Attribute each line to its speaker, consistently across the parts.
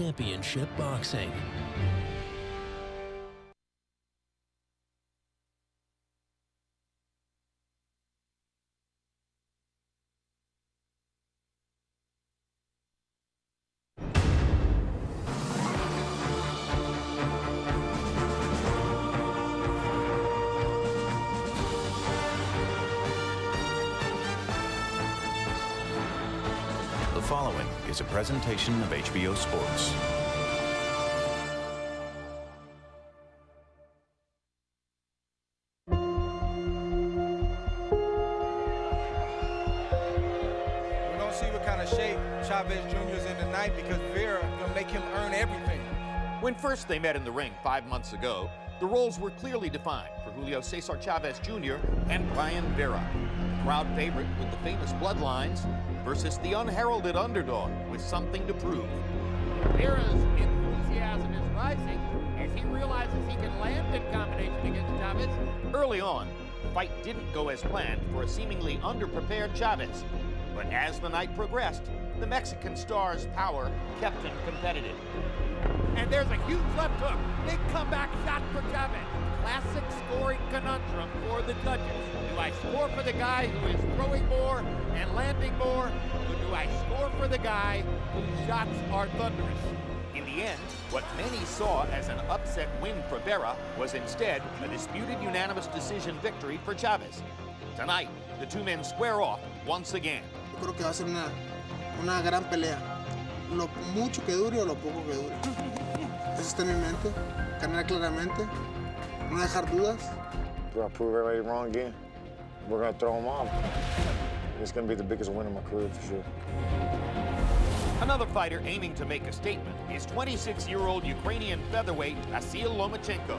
Speaker 1: Championship Boxing.
Speaker 2: The following is a presentation of HBO Sports.
Speaker 3: We're going to see what kind of shape Chavez Jr. is in tonight, because Vera going to make him earn everything.
Speaker 4: When first they met in the ring 5 months ago, the roles were clearly defined for Julio Cesar Chavez Jr. and Brian Vera. The crowd favorite with the famous bloodlines versus the unheralded underdog with something to prove.
Speaker 5: Vera's enthusiasm is rising as he realizes he can land in combination against Chavez.
Speaker 4: Early on, the fight didn't go as planned for a seemingly underprepared Chavez. But as the night progressed, the Mexican star's power kept him competitive.
Speaker 5: And there's a huge left hook. Big comeback shot for Chavez. Classic scoring conundrum for the judges. Do I score for the guy who is throwing more and landing more, or do I score for the guy whose shots are thunderous?
Speaker 4: In the end, what many saw as an upset win for Vera was instead a disputed unanimous decision victory for Chavez. Tonight, the two men square off once again.
Speaker 6: Yo creo que va a ser una gran pelea. Lo mucho que dure o lo poco que dure. Eso está en mi mente. Ganar claramente. No dejar dudas.
Speaker 7: Do I prove everybody wrong again? We're going to throw them off. It's going to be the biggest win of my career for sure.
Speaker 4: Another fighter aiming to make a statement is 26-year-old Ukrainian featherweight Vasyl Lomachenko.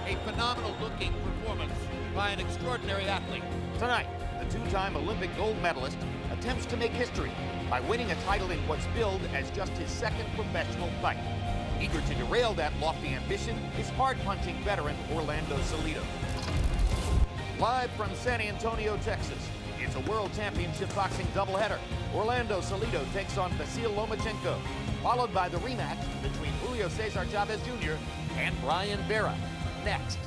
Speaker 5: A phenomenal-looking performance by an extraordinary athlete.
Speaker 4: Tonight, the two-time Olympic gold medalist attempts to make history by winning a title in what's billed as just his second professional fight. Eager to derail that lofty ambition is hard-punching veteran Orlando Salido. Live from San Antonio, Texas, it's a World Championship Boxing doubleheader. Orlando Salido takes on Vasyl Lomachenko, followed by the rematch between Julio Cesar Chavez Jr. and Brian Vera. Next.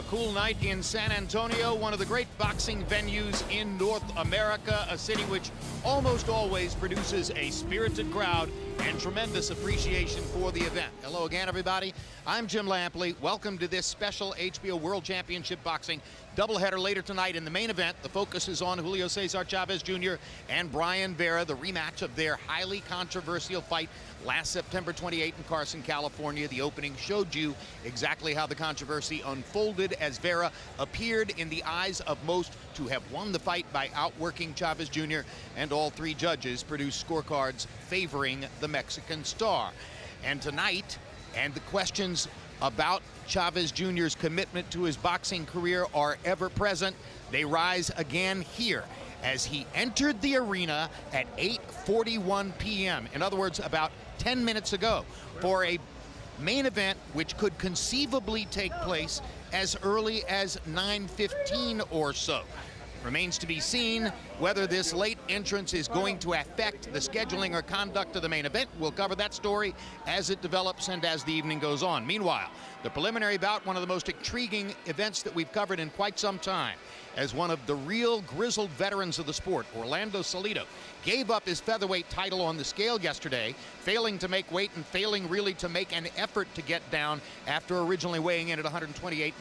Speaker 4: Cool night in San Antonio, one of the great boxing venues in North America, a city which almost always produces a spirited crowd and tremendous appreciation for the event. Hello again, everybody. I'm Jim Lampley. Welcome to this special HBO World Championship Boxing doubleheader later tonight. In the main event, the focus is on Julio Cesar Chavez Jr. and Brian Vera, the rematch of their highly controversial fight last September 28 in Carson, California. The opening showed you exactly how the controversy unfolded as Vera appeared in the eyes of most to have won the fight by outworking Chavez Jr., and all three judges produced scorecards favoring the Mexican star. And tonight, and the questions about Chavez Jr.'s commitment to his boxing career are ever present. They rise again here as he entered the arena at 8:41 p.m. In other words, about 10 minutes ago, for a main event which could conceivably take place as early as 9:15 or so. Remains to be seen whether this late entrance is going to affect the scheduling or conduct of the main event. We'll cover that story as it develops and as the evening goes on. Meanwhile, the preliminary bout, one of the most intriguing events that we've covered in quite some time, as one of the real grizzled veterans of the sport, Orlando Salido, gave up his featherweight title on the scale yesterday, failing to make weight and failing really to make an effort to get down after originally weighing in at 128.5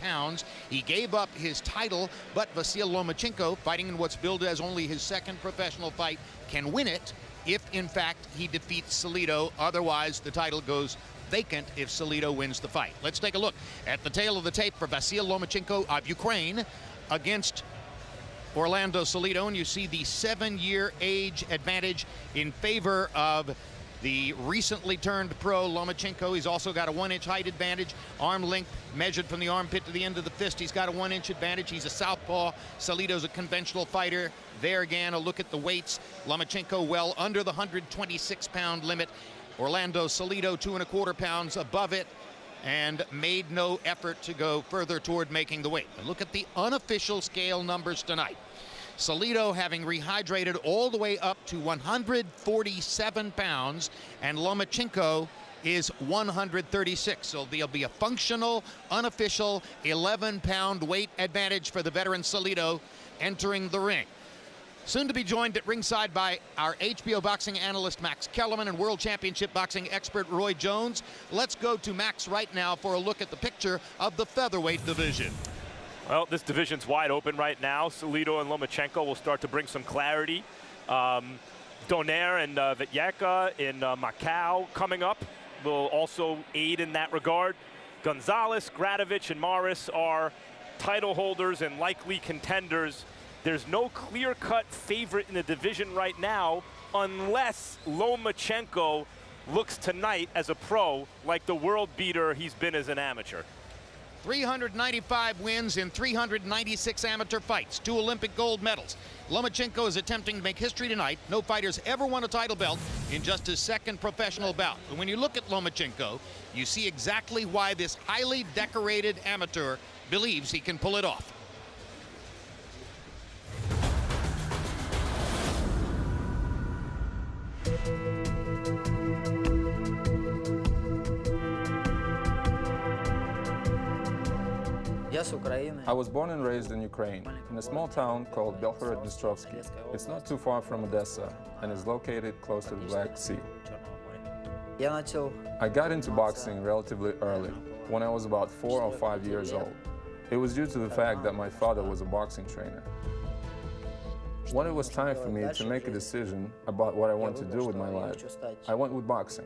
Speaker 4: pounds. He gave up his title, but Vasyl Lomachenko, fighting in what's billed as only his second professional fight, can win it if, in fact, he defeats Salido. Otherwise, the title goes vacant if Salido wins the fight. Let's take a look at the tail of the tape for Vasyl Lomachenko of Ukraine against Orlando Salido, and you see the 7-year age advantage in favor of the recently turned pro Lomachenko. He's also got a 1-inch height advantage, arm length measured from the armpit to the end of the fist. He's got a 1-inch advantage. He's a southpaw. Salido's a conventional fighter. There again, a look at the weights. Lomachenko well under the 126-pound limit. Orlando Salido 2¼ pounds above it, and made no effort to go further toward making the weight. But look at the unofficial scale numbers tonight. Salido having rehydrated all the way up to 147 pounds, and Lomachenko is 136. So there'll be a functional, unofficial 11-pound weight advantage for the veteran Salido entering the ring. Soon to be joined at ringside by our HBO boxing analyst Max Kellerman and World Championship boxing expert Roy Jones. Let's go to Max right now for a look at the picture of the featherweight division.
Speaker 1: Well, this division's wide open right now. Salido and Lomachenko will start to bring some clarity. Donaire and Vasyl in Macau coming up will also aid in that regard. Gonzalez, Gradovich, and Morris are title holders and likely contenders. There's no clear-cut favorite in the division right now unless Lomachenko looks tonight as a pro like the world beater he's been as an amateur.
Speaker 4: 395 wins in 396 amateur fights, 2 Olympic gold medals. Lomachenko is attempting to make history tonight. No fighter's ever won a title belt in just his 2nd professional bout. But when you look at Lomachenko, you see exactly why this highly decorated amateur believes he can pull it off.
Speaker 8: I was born and raised in Ukraine, in a small town called Belgorod-Dnestrovsky. It's not too far from Odessa and is located close to the Black Sea. I got into boxing relatively early, when I was about 4 or 5 years old. It was due to the fact that my father was a boxing trainer. When it was time for me to make a decision about what I want to do with my life, I went with boxing.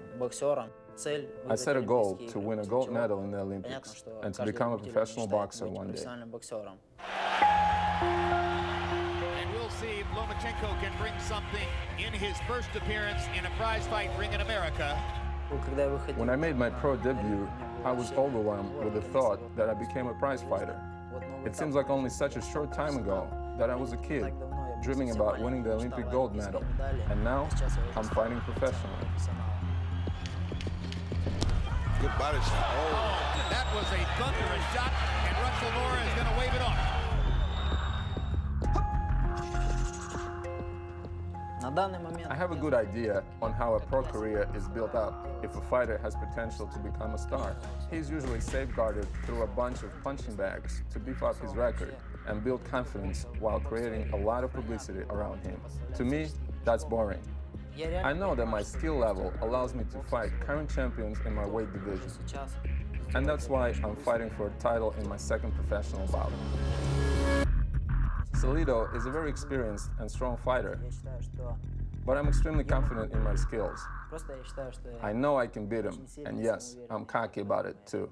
Speaker 8: I set a goal to win a gold medal in the Olympics and to become a professional boxer one day.
Speaker 4: And we'll see if Lomachenko can bring something in his first appearance in a prize fight ring in America.
Speaker 8: When I made my pro debut, I was overwhelmed with the thought that I became a prize fighter. It seems like only such a short time ago that I was a kid, dreaming about winning the Olympic gold medal, and now I'm fighting professionally.
Speaker 9: Good body shot.
Speaker 4: Oh, that was a thunderous shot, and Russell Nora is going to wave it off.
Speaker 8: I have a good idea on how a pro career is built up if a fighter has potential to become a star. He's usually safeguarded through a bunch of punching bags to beef up his record and build confidence while creating a lot of publicity around him. To me, that's boring. I know that my skill level allows me to fight current champions in my weight division. And that's why I'm fighting for a title in my 2nd professional bout. Salido is a very experienced and strong fighter, but I'm extremely confident in my skills. I know I can beat him, and yes, I'm cocky about it too.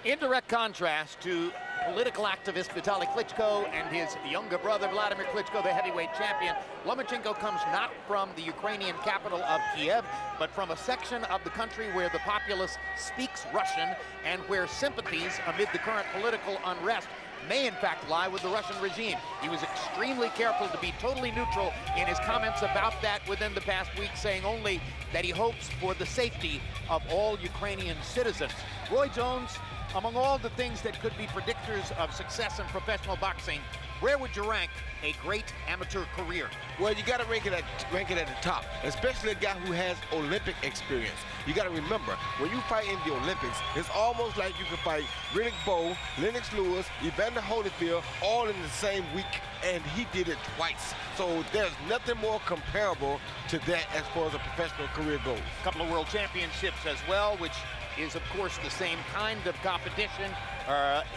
Speaker 4: In direct contrast to political activist Vitaly Klitschko and his younger brother Vladimir Klitschko, the heavyweight champion, Lomachenko comes not from the Ukrainian capital of Kiev, but from a section of the country where the populace speaks Russian and where sympathies amid the current political unrest may in fact lie with the Russian regime. He was extremely careful to be totally neutral in his comments about that within the past week, saying only that he hopes for the safety of all Ukrainian citizens. Roy Jones, among all the things that could be predictors of success in professional boxing, where would you rank a great amateur career?
Speaker 9: Well, you got to rank it at the top, especially a guy who has Olympic experience. You got to remember, when you fight in the Olympics, it's almost like you can fight Riddick Bowe, Lennox Lewis, Evander Holyfield, all in the same week, and he did it twice. So there's nothing more comparable to that as far as a professional career goes.
Speaker 4: A couple of world championships as well, which is of course the same kind of competition.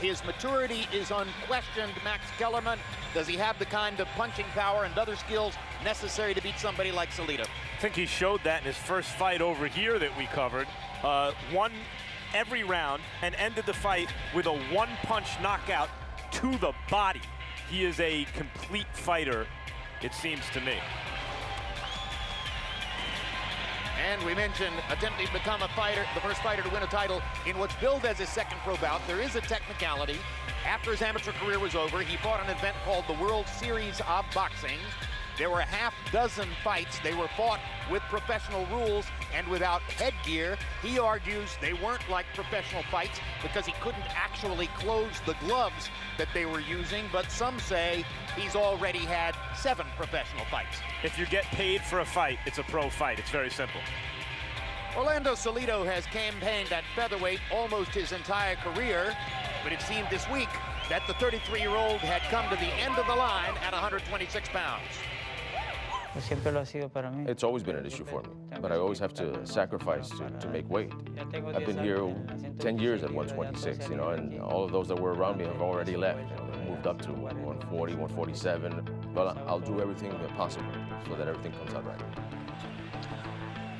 Speaker 4: His maturity is unquestioned. Max Kellerman, does he have the kind of punching power and other skills necessary to beat somebody like Salido?
Speaker 1: I think he showed that in his first fight over here that we covered. Won every round and ended the fight with a 1-punch knockout to the body. He is a complete fighter, it seems to me.
Speaker 4: And we mentioned attempting to become a fighter, the first fighter to win a title in what's billed as his second pro bout. There is a technicality. After his amateur career was over, he fought an event called the World Series of Boxing. There were a half dozen fights. They were fought with professional rules and without headgear. He argues they weren't like professional fights because he couldn't actually close the gloves that they were using, but some say he's already had 7 professional fights.
Speaker 1: If you get paid for a fight, it's a pro fight. It's very simple.
Speaker 4: Orlando Salido has campaigned at featherweight almost his entire career, but it seemed this week that the 33-year-old had come to the end of the line at 126 pounds.
Speaker 10: It's always been an issue for me, but I always have to sacrifice to make weight. I've been here 10 years at 126, you know, and all of those that were around me have already left, moved up to 140, 147. But I'll do everything possible so that everything comes out right.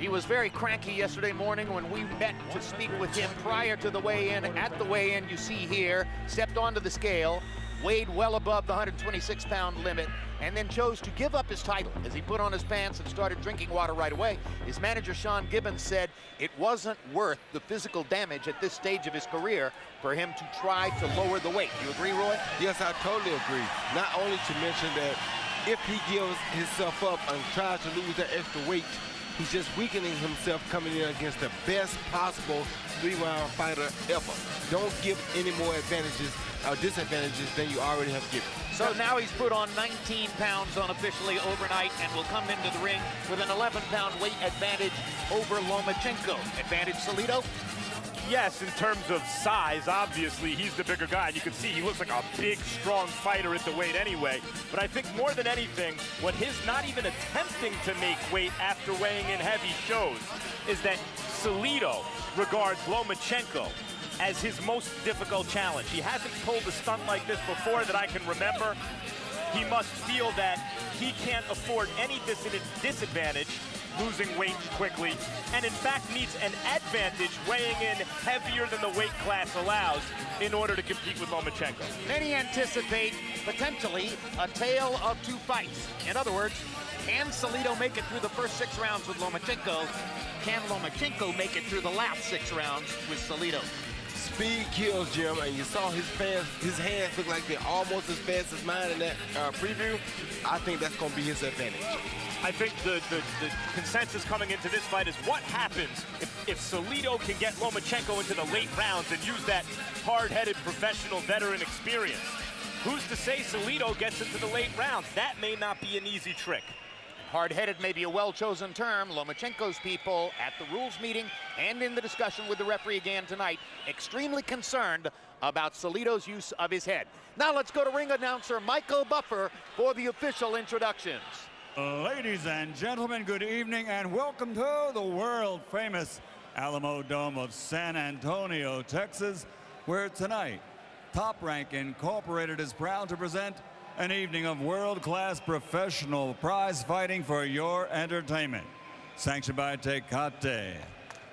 Speaker 4: He was very cranky yesterday morning when we met to speak with him prior to the weigh-in. At the weigh-in, you see here, stepped onto the scale, weighed well above the 126-pound limit, and then chose to give up his title as he put on his pants and started drinking water right away. His manager, Sean Gibbons, said it wasn't worth the physical damage at this stage of his career for him to try to lower the weight. You agree, Roy?
Speaker 9: Yes, I totally agree. Not only to mention that if he gives himself up and tries to lose that extra weight, he's just weakening himself coming in against the best possible 3-round fighter ever. Don't give any more advantages or disadvantages than you already have given.
Speaker 4: So now he's put on 19 pounds unofficially overnight and will come into the ring with an 11-pound weight advantage over Lomachenko. Advantage, Salido?
Speaker 1: Yes, in terms of size, obviously, he's the bigger guy. You can see he looks like a big, strong fighter at the weight anyway. But I think more than anything, what his not even attempting to make weight after weighing in heavy shows is that Salido regards Lomachenko as his most difficult challenge. He hasn't pulled a stunt like this before that I can remember. He must feel that he can't afford any disadvantage losing weight quickly, and in fact needs an advantage weighing in heavier than the weight class allows in order to compete with Lomachenko.
Speaker 4: Many anticipate potentially a tale of 2 fights. In other words, can Salido make it through the first 6 rounds with Lomachenko? Can Lomachenko make it through the last 6 rounds with Salido?
Speaker 9: Speed kills, Jim, and you saw his hands look like they're almost as fast as mine in that preview. I think that's going to be his advantage.
Speaker 1: I think the consensus coming into this fight is what happens if Salido can get Lomachenko into the late rounds and use that hard-headed professional veteran experience. Who's to say Salido gets into the late rounds? That may not be an easy trick.
Speaker 4: Hard-headed may be a well-chosen term. Lomachenko's people at the rules meeting and in the discussion with the referee again tonight, extremely concerned about Salido's use of his head. Now let's go to ring announcer Michael Buffer for the official introductions.
Speaker 11: Ladies and gentlemen, good evening and welcome to the world-famous Alamo Dome of San Antonio, Texas, where tonight Top Rank Incorporated is proud to present an evening of world-class professional prize fighting for your entertainment. Sanctioned by Tecate,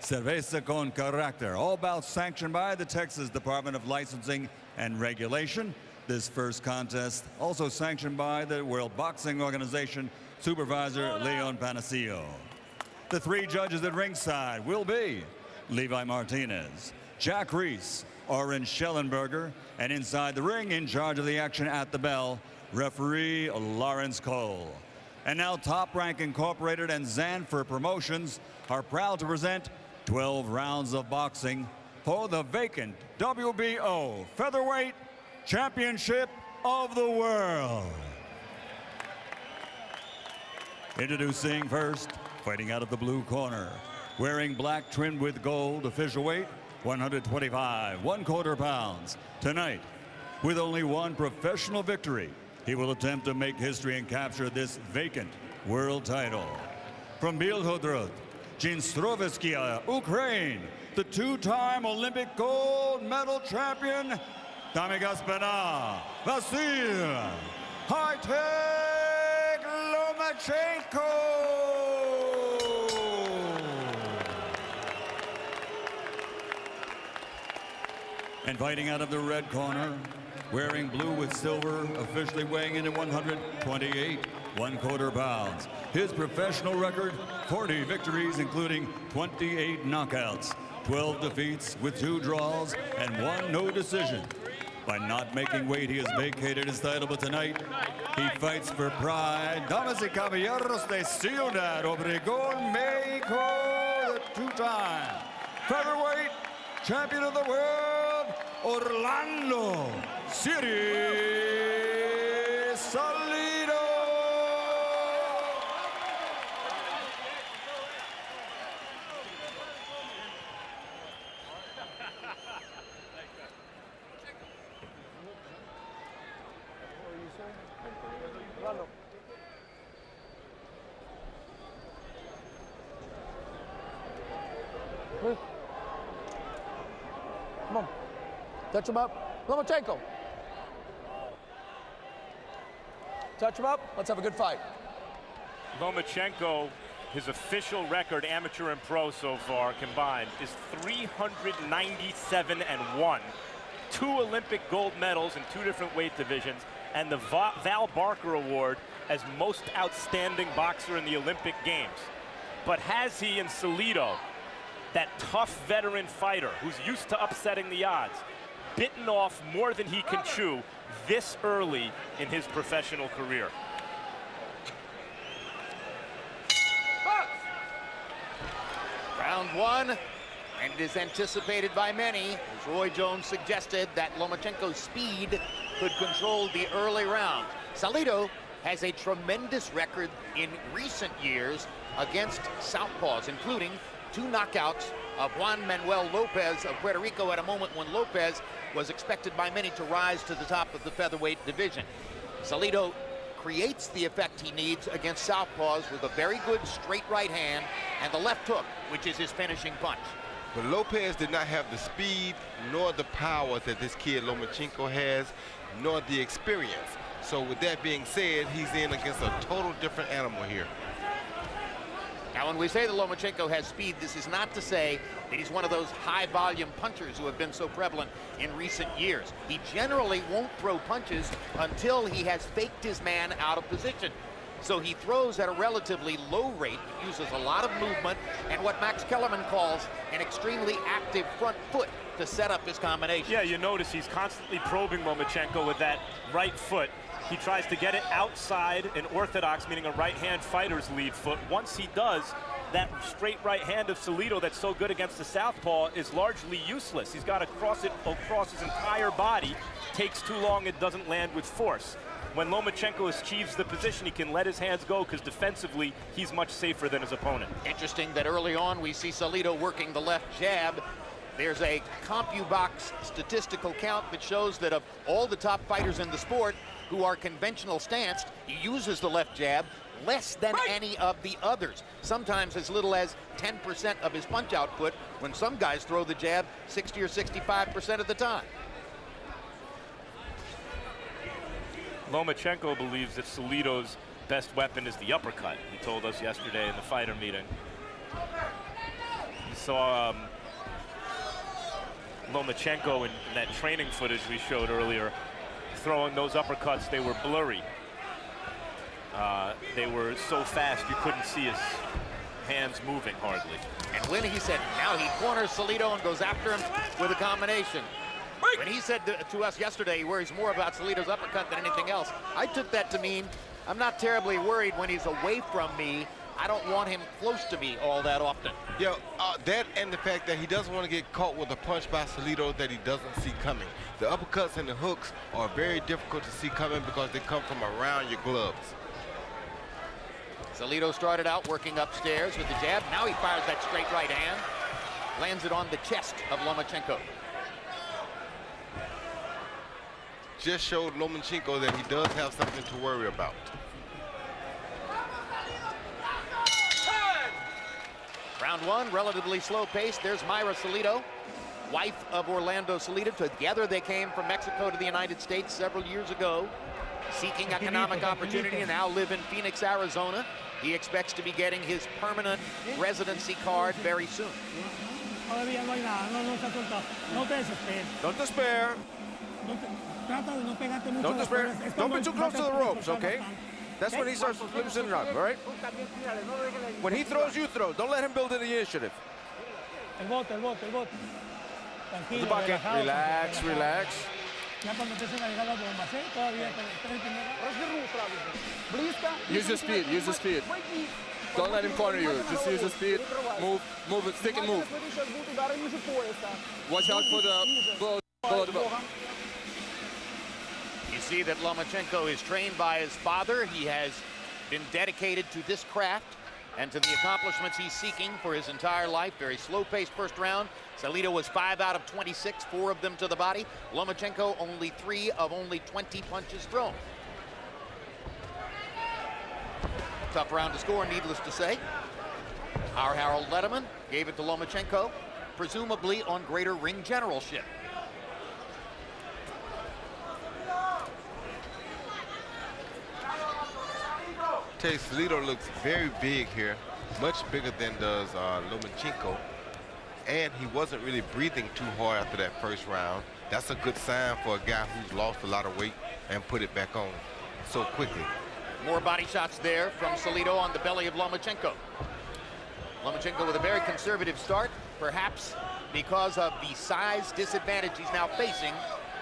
Speaker 11: Cerveza con Carácter, all bouts sanctioned by the Texas Department of Licensing and Regulation. This first contest also sanctioned by the World Boxing Organization Supervisor Leon Panacillo. The 3 judges at ringside will be Levi Martinez, Jack Reese, Oren Schellenberger, and inside the ring, in charge of the action at the bell, referee Lawrence Cole. And now Top Rank Incorporated and Zanfer Promotions are proud to present 12 rounds of boxing for the vacant WBO Featherweight Championship of the World. Introducing first, fighting out of the blue corner, wearing black trimmed with gold, official weight 125 1/4 pounds. Tonight, with only 1 professional victory, he will attempt to make history and capture this vacant world title. From Bielhorod, Dnistrovskia, Ukraine, the 2-time Olympic gold medal champion, Damy Gaspina, Vasyl, high-tech Lomachenko. And fighting out of the red corner, wearing blue with silver, officially weighing in at 128 1/4 pounds. His professional record, 40 victories, including 28 knockouts, 12 defeats with 2 draws, and 1 no decision. By not making weight, he has vacated his title, but tonight he fights for pride. Damas y caballeros de Ciudad Obregón, Mexico, the 2-time featherweight champion of the world, Orlando City Salido.
Speaker 12: Come on. Touch him up. Lomachenko. Touch him up. Let's have a good fight.
Speaker 1: Lomachenko, his official record, amateur and pro so far combined, is 397-1. 2 Olympic gold medals in 2 different weight divisions, and the Val Barker Award as most outstanding boxer in the Olympic Games. But has he in Salido, that tough veteran fighter who's used to upsetting the odds, bitten off more than he can chew this early in his professional career?
Speaker 4: Round 1, and it is anticipated by many, as Roy Jones suggested, that Lomachenko's speed could control the early round. Salido has a tremendous record in recent years against southpaws, including 2 knockouts of Juan Manuel Lopez of Puerto Rico at a moment when Lopez was expected by many to rise to the top of the featherweight division. Salido creates the effect he needs against southpaws with a very good straight right hand and the left hook, which is his finishing punch.
Speaker 9: But Lopez did not have the speed nor the power that this kid Lomachenko has, nor the experience. So with that being said, he's in against a total different animal here.
Speaker 4: Now, when we say that Lomachenko has speed, this is not to say that he's one of those high-volume punchers who have been so prevalent in recent years. He generally won't throw punches until he has faked his man out of position. So he throws at a relatively low rate, uses a lot of movement, and what Max Kellerman calls an extremely active front foot to set up his combination.
Speaker 1: Yeah, you notice he's constantly probing Lomachenko with that right foot. He tries to get it outside an orthodox, meaning a right-hand fighter's lead foot. Once he does, that straight right hand of Salido that's so good against the southpaw is largely useless. He's got to cross it across his entire body. Takes too long, it doesn't land with force. When Lomachenko achieves the position, he can let his hands go because defensively, he's much safer than his opponent.
Speaker 4: Interesting that early on we see Salido working the left jab. There's a CompuBox statistical count that shows that of all the top fighters in the sport who are conventional stanced, he uses the left jab less than any of the others. Sometimes as little as 10% of his punch output, when some guys throw the jab 60 or 65% of the time.
Speaker 1: Lomachenko believes that Salido's best weapon is the uppercut. He told us yesterday in the fighter meeting. He saw Lomachenko in that training footage we showed earlier, throwing those uppercuts. They were blurry. They were so fast you couldn't see his hands moving hardly.
Speaker 4: And when he said, now he corners Salido and goes after him with a combination. When he said to us yesterday he worries more about Salido's uppercut than anything else, I took that to mean I'm not terribly worried when he's away from me. I don't want him close to me all that often.
Speaker 9: Yeah, that and the fact that he doesn't want to get caught with a punch by Salido that he doesn't see coming. The uppercuts and the hooks are very difficult to see coming because they come from around your gloves.
Speaker 4: Salido started out working upstairs with the jab. Now he fires that straight right hand. Lands it on the chest of Lomachenko.
Speaker 9: Just showed Lomachenko that he does have something to worry about.
Speaker 4: Round 1, relatively slow pace. There's Mayra Salido, wife of Orlando Salido. Together they came from Mexico to the United States several years ago, seeking economic opportunity, and now live in Phoenix, Arizona. He expects to be getting his permanent residency card very soon.
Speaker 3: Don't despair.
Speaker 9: Don't be too close to the ropes, okay? That's when he starts loosening up, all right? When he throws, you throw. Don't let him build in the initiative. The bucket. Relax, relax.
Speaker 8: Use your speed, use your speed. Don't let him corner you. Just use your speed. Move it, stick and move. Watch out for the below the belt.
Speaker 4: You see that Lomachenko is trained by his father. He has been dedicated to this craft and to the accomplishments he's seeking for his entire life. Very slow-paced first round. Salido was 5 out of 26, 4 of them to the body. Lomachenko only 3 of only 20 punches thrown. Tough round to score, needless to say. Our Harold Letterman gave it to Lomachenko, presumably on greater ring generalship.
Speaker 9: Tell you, Salido looks very big here, much bigger than does Lomachenko. And he wasn't really breathing too hard after that first round. That's a good sign for a guy who's lost a lot of weight and put it back on so quickly.
Speaker 4: More body shots there from Salido on the belly of Lomachenko. Lomachenko with a very conservative start, perhaps because of the size disadvantage he's now facing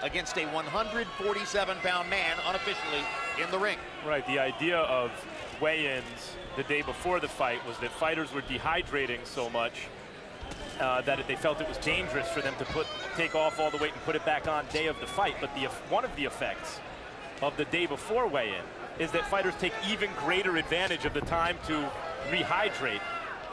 Speaker 4: against a 147-pound man unofficially in the ring.
Speaker 1: Right, the idea of weigh-ins the day before the fight was that fighters were dehydrating so much that they felt it was dangerous for them to take off all the weight and put it back on day of the fight. But one of the effects of the day before weigh-in is that fighters take even greater advantage of the time to rehydrate.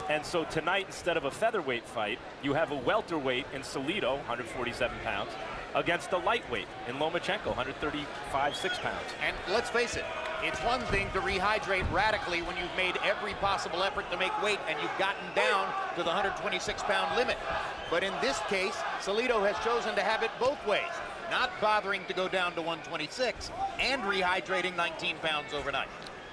Speaker 1: And so tonight, instead of a featherweight fight, you have a welterweight in Salido, 147 pounds, against a lightweight in Lomachenko, 135, 6 pounds.
Speaker 4: And let's face it, it's one thing to rehydrate radically when you've made every possible effort to make weight and you've gotten down to the 126-pound limit. But in this case, Salido has chosen to have it both ways, not bothering to go down to 126 and rehydrating 19 pounds overnight.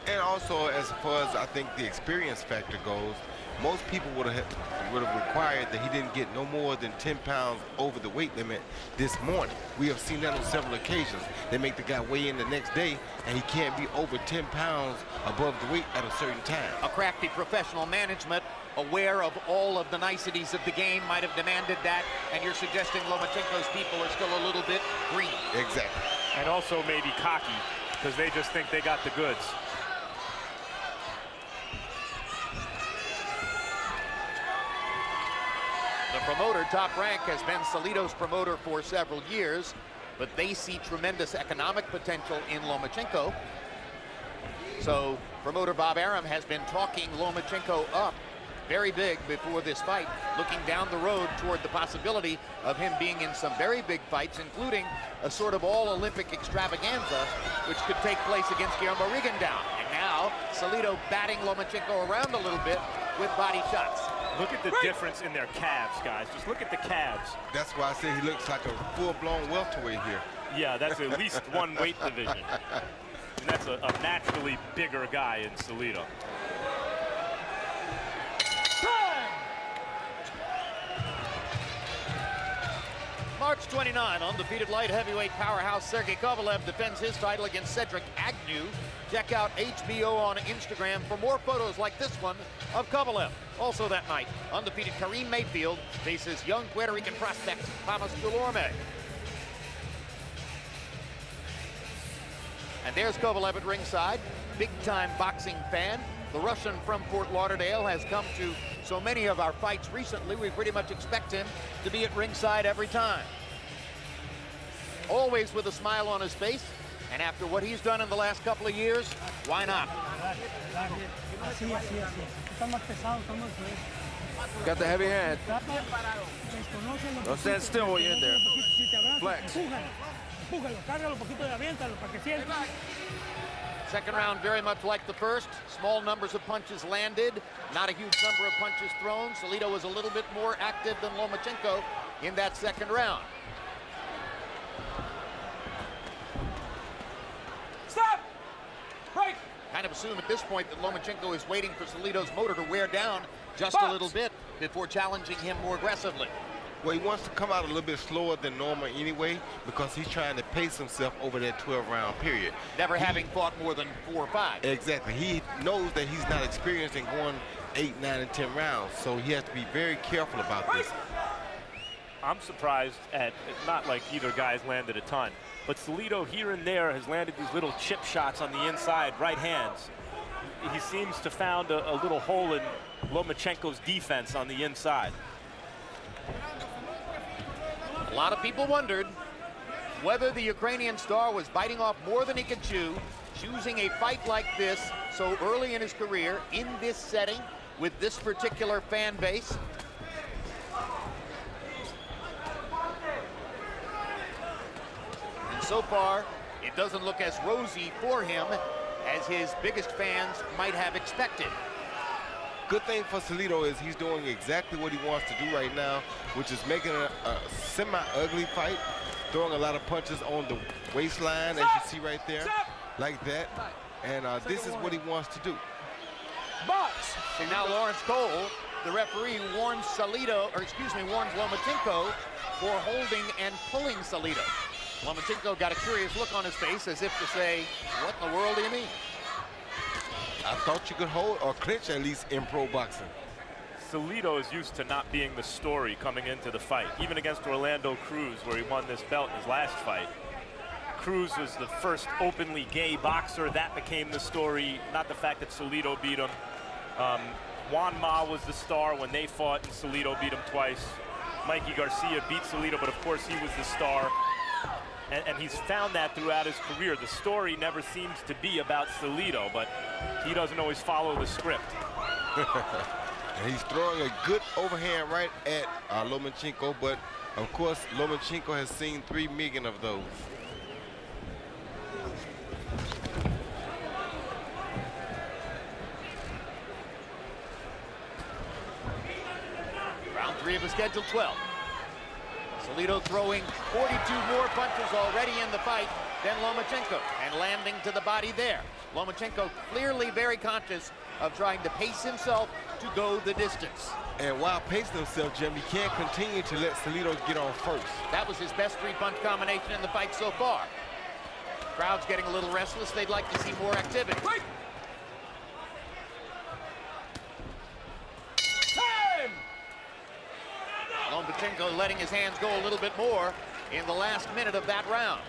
Speaker 9: And also, as far as I think the experience factor goes, most people would have required that he didn't get no more than 10 pounds over the weight limit this morning. We have seen that on several occasions. They make the guy weigh in the next day, and he can't be over 10 pounds above the weight at a certain time.
Speaker 4: A crafty professional management, aware of all of the niceties of the game, might have demanded that, and you're suggesting Lomachenko's people are still a little bit green.
Speaker 9: Exactly.
Speaker 1: And also maybe cocky, because they just think they got the goods.
Speaker 4: The promoter, Top Rank, has been Salido's promoter for several years, but they see tremendous economic potential in Lomachenko. So promoter Bob Arum has been talking Lomachenko up very big before this fight, looking down the road toward the possibility of him being in some very big fights, including a sort of all-Olympic extravaganza, which could take place against Guillermo Rigondeaux. And now Salido batting Lomachenko around a little bit with body shots.
Speaker 1: Look at the difference in their calves, guys. Just look at the calves.
Speaker 9: That's why I say he looks like a full-blown welterweight here.
Speaker 1: Yeah, that's at least one weight division. And that's a naturally bigger guy in Salido.
Speaker 4: March 29, undefeated light heavyweight powerhouse Sergey Kovalev defends his title against Cedric Agnew. Check out HBO on Instagram for more photos like this one of Kovalev. Also that night, undefeated Kareem Mayfield faces young Puerto Rican prospect Thomas Delorme. And there's Kovalev at ringside, big-time boxing fan. The Russian from Fort Lauderdale has come to so many of our fights recently, we pretty much expect him to be at ringside every time. Always with a smile on his face, and after what he's done in the last couple of years, why not?
Speaker 9: Got the heavy hand. Don't stand still while you're in there. Flex.
Speaker 4: Second round very much like the first. Small numbers of punches landed, not a huge number of punches thrown. Salido was a little bit more active than Lomachenko in that second round.
Speaker 12: Stop! Break!
Speaker 4: Kind of assume at this point that Lomachenko is waiting for Salido's motor to wear down just a little bit before challenging him more aggressively.
Speaker 9: Well, he wants to come out a little bit slower than normal anyway because he's trying to pace himself over that 12-round period.
Speaker 4: Never having fought more than 4 or 5.
Speaker 9: Exactly. He knows that he's not experienced in going 8, 9, and 10 rounds, so he has to be very careful about this.
Speaker 1: I'm surprised at, not like either guy's landed a ton, but Salido here and there has landed these little chip shots on the inside, right hands. He seems to found a little hole in Lomachenko's defense on the inside.
Speaker 4: A lot of people wondered whether the Ukrainian star was biting off more than he could chew, choosing a fight like this so early in his career, in this setting, with this particular fan base. And so far, it doesn't look as rosy for him as his biggest fans might have expected.
Speaker 9: Good thing for Salido is he's doing exactly what he wants to do right now, which is making a semi-ugly fight, throwing a lot of punches on the waistline, as you see right there, like that. And this is what he wants to do.
Speaker 4: Box! And now Lawrence Cole, the referee, warns Lomachenko for holding and pulling Salido. Lomachenko got a curious look on his face as if to say, what in the world do you mean?
Speaker 9: I thought you could hold or clinch at least in pro boxing.
Speaker 1: Salido is used to not being the story coming into the fight, even against Orlando Cruz, where he won this belt in his last fight. Cruz was the first openly gay boxer. That became the story, not the fact that Salido beat him. Juan Ma was the star when they fought, and Salido beat him twice. Mikey Garcia beat Salido, but of course he was the star. And he's found that throughout his career. The story never seems to be about Salido, but he doesn't always follow the script.
Speaker 9: And he's throwing a good overhand right at Lomachenko, but of course Lomachenko has seen 3 million of those.
Speaker 4: Round 3 of a scheduled 12. Salido throwing 42 more punches already in the fight than Lomachenko, and landing to the body there. Lomachenko clearly very conscious of trying to pace himself to go the distance.
Speaker 9: And while pacing himself, Jim, he can't continue to let Salido get on first.
Speaker 4: That was his best 3-punch combination in the fight so far. Crowd's getting a little restless. They'd like to see more activity. Lomachenko letting his hands go a little bit more in the last minute of that round.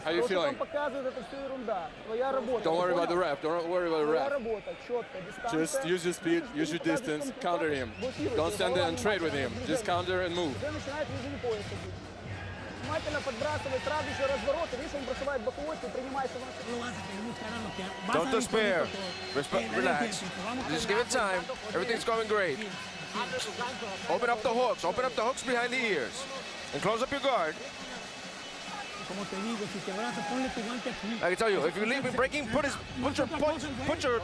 Speaker 8: How you feeling? Don't worry about the ref. Don't worry about the ref. Just use your speed, use your distance, counter him. Don't stand there and trade with him. Just counter and move.
Speaker 13: Don't despair. Relax. Just give it time. Everything's going great. Open up the hooks. Open up the hooks behind the ears. And close up your guard. I can tell you, if you leave him breaking, put your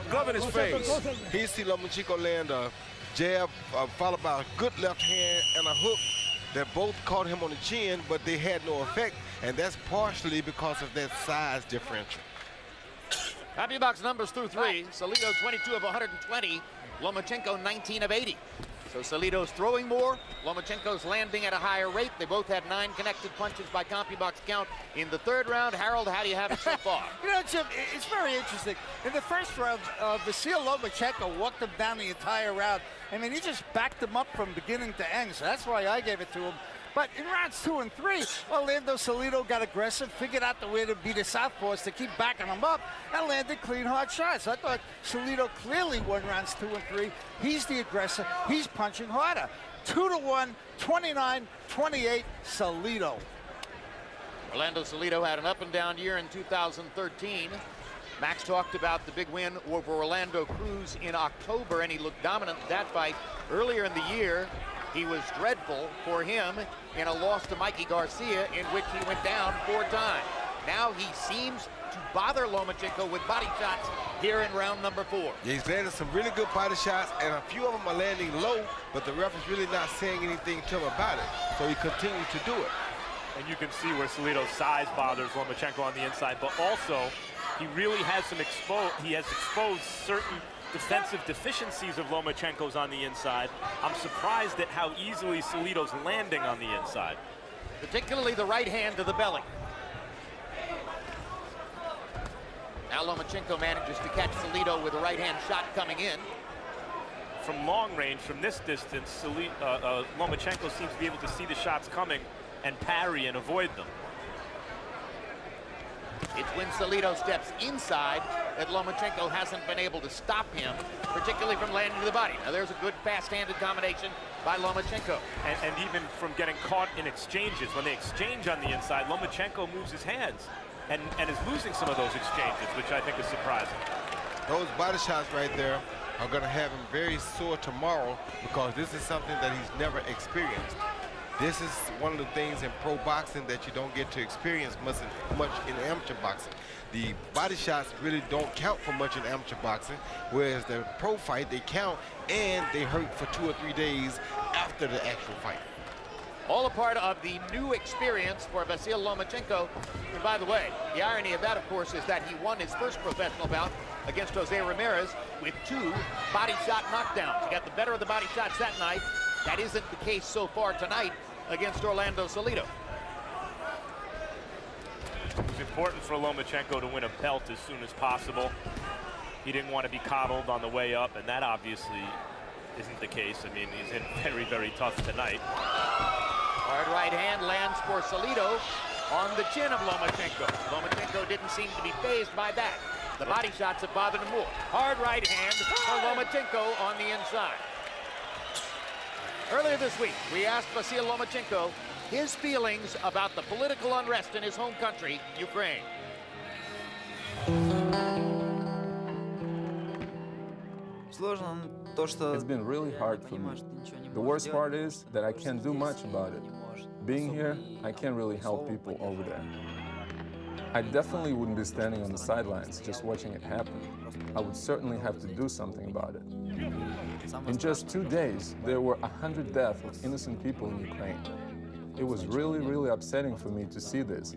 Speaker 13: glove in his face.
Speaker 9: He see Lomachenko land a jab followed by a good left hand and a hook that both caught him on the chin, but they had no effect, and that's partially because of that size differential.
Speaker 4: Happy box numbers through 3. Salido 22 of 120, Lomachenko 19 of 80. So Salido's throwing more, Lomachenko's landing at a higher rate. They both had 9 connected punches by CompuBox count in the 3rd round. Harold, how do you have it so far?
Speaker 14: You know, Jim, it's very interesting. In the first round, Vasyl Lomachenko walked him down the entire round. I mean, he just backed him up from beginning to end, so that's why I gave it to him. But in rounds 2 and 3, Orlando Salido got aggressive, figured out the way to beat his southpaws to keep backing him up, and landed clean, hard shots. I thought Salido clearly won rounds 2 and 3. He's the aggressor. He's punching harder. 2-1, 29-28, Salido.
Speaker 4: Orlando Salido had an up-and-down year in 2013. Max talked about the big win over Orlando Cruz in October, and he looked dominant in that fight. Earlier in the year, he was dreadful for him in a loss to Mikey Garcia, in which he went down 4 times. Now he seems to bother Lomachenko with body shots here in round number 4.
Speaker 9: Yeah, he's landed some really good body shots, and a few of them are landing low, but the ref is really not saying anything to him about it, so he continues to do it.
Speaker 1: And you can see where Salido's size bothers Lomachenko on the inside, but also he really has some exposed certain defensive deficiencies of Lomachenko's on the inside, I'm surprised at how easily Salido's landing on the inside.
Speaker 4: Particularly the right hand to the belly. Now Lomachenko manages to catch Salido with a right hand shot coming in.
Speaker 1: From long range, from this distance, Lomachenko seems to be able to see the shots coming and parry and avoid them.
Speaker 4: It's when Salido steps inside that Lomachenko hasn't been able to stop him, particularly from landing to the body. Now there's a good fast-handed combination by Lomachenko.
Speaker 1: And even from getting caught in exchanges. When they exchange on the inside, Lomachenko moves his hands and is losing some of those exchanges, which I think is surprising.
Speaker 9: Those body shots right there are going to have him very sore tomorrow because this is something that he's never experienced. This is one of the things in pro boxing that you don't get to experience much in amateur boxing. The body shots really don't count for much in amateur boxing, whereas the pro fight, they count and they hurt for 2 or 3 days after the actual fight.
Speaker 4: All a part of the new experience for Vasyl Lomachenko. And by the way, the irony of that, of course, is that he won his first professional bout against Jose Ramirez with 2 body shot knockdowns. He got the better of the body shots that night. That isn't the case so far tonight against Orlando Salido.
Speaker 1: It was important for Lomachenko to win a belt as soon as possible. He didn't want to be coddled on the way up, and that obviously isn't the case. I mean, he's hit very, very tough tonight.
Speaker 4: Hard right hand lands for Salido on the chin of Lomachenko. Lomachenko didn't seem to be fazed by that. The body shots have bothered him more. Hard right hand for Lomachenko on the inside. Earlier this week, we asked Vasyl Lomachenko his feelings about the political unrest in his home country, Ukraine.
Speaker 8: It's been really hard for me. The worst part is that I can't do much about it. Being here, I can't really help people over there. I definitely wouldn't be standing on the sidelines just watching it happen. I would certainly have to do something about it. In just 2 days, there were 100 deaths of innocent people in Ukraine. It was really, really upsetting for me to see this.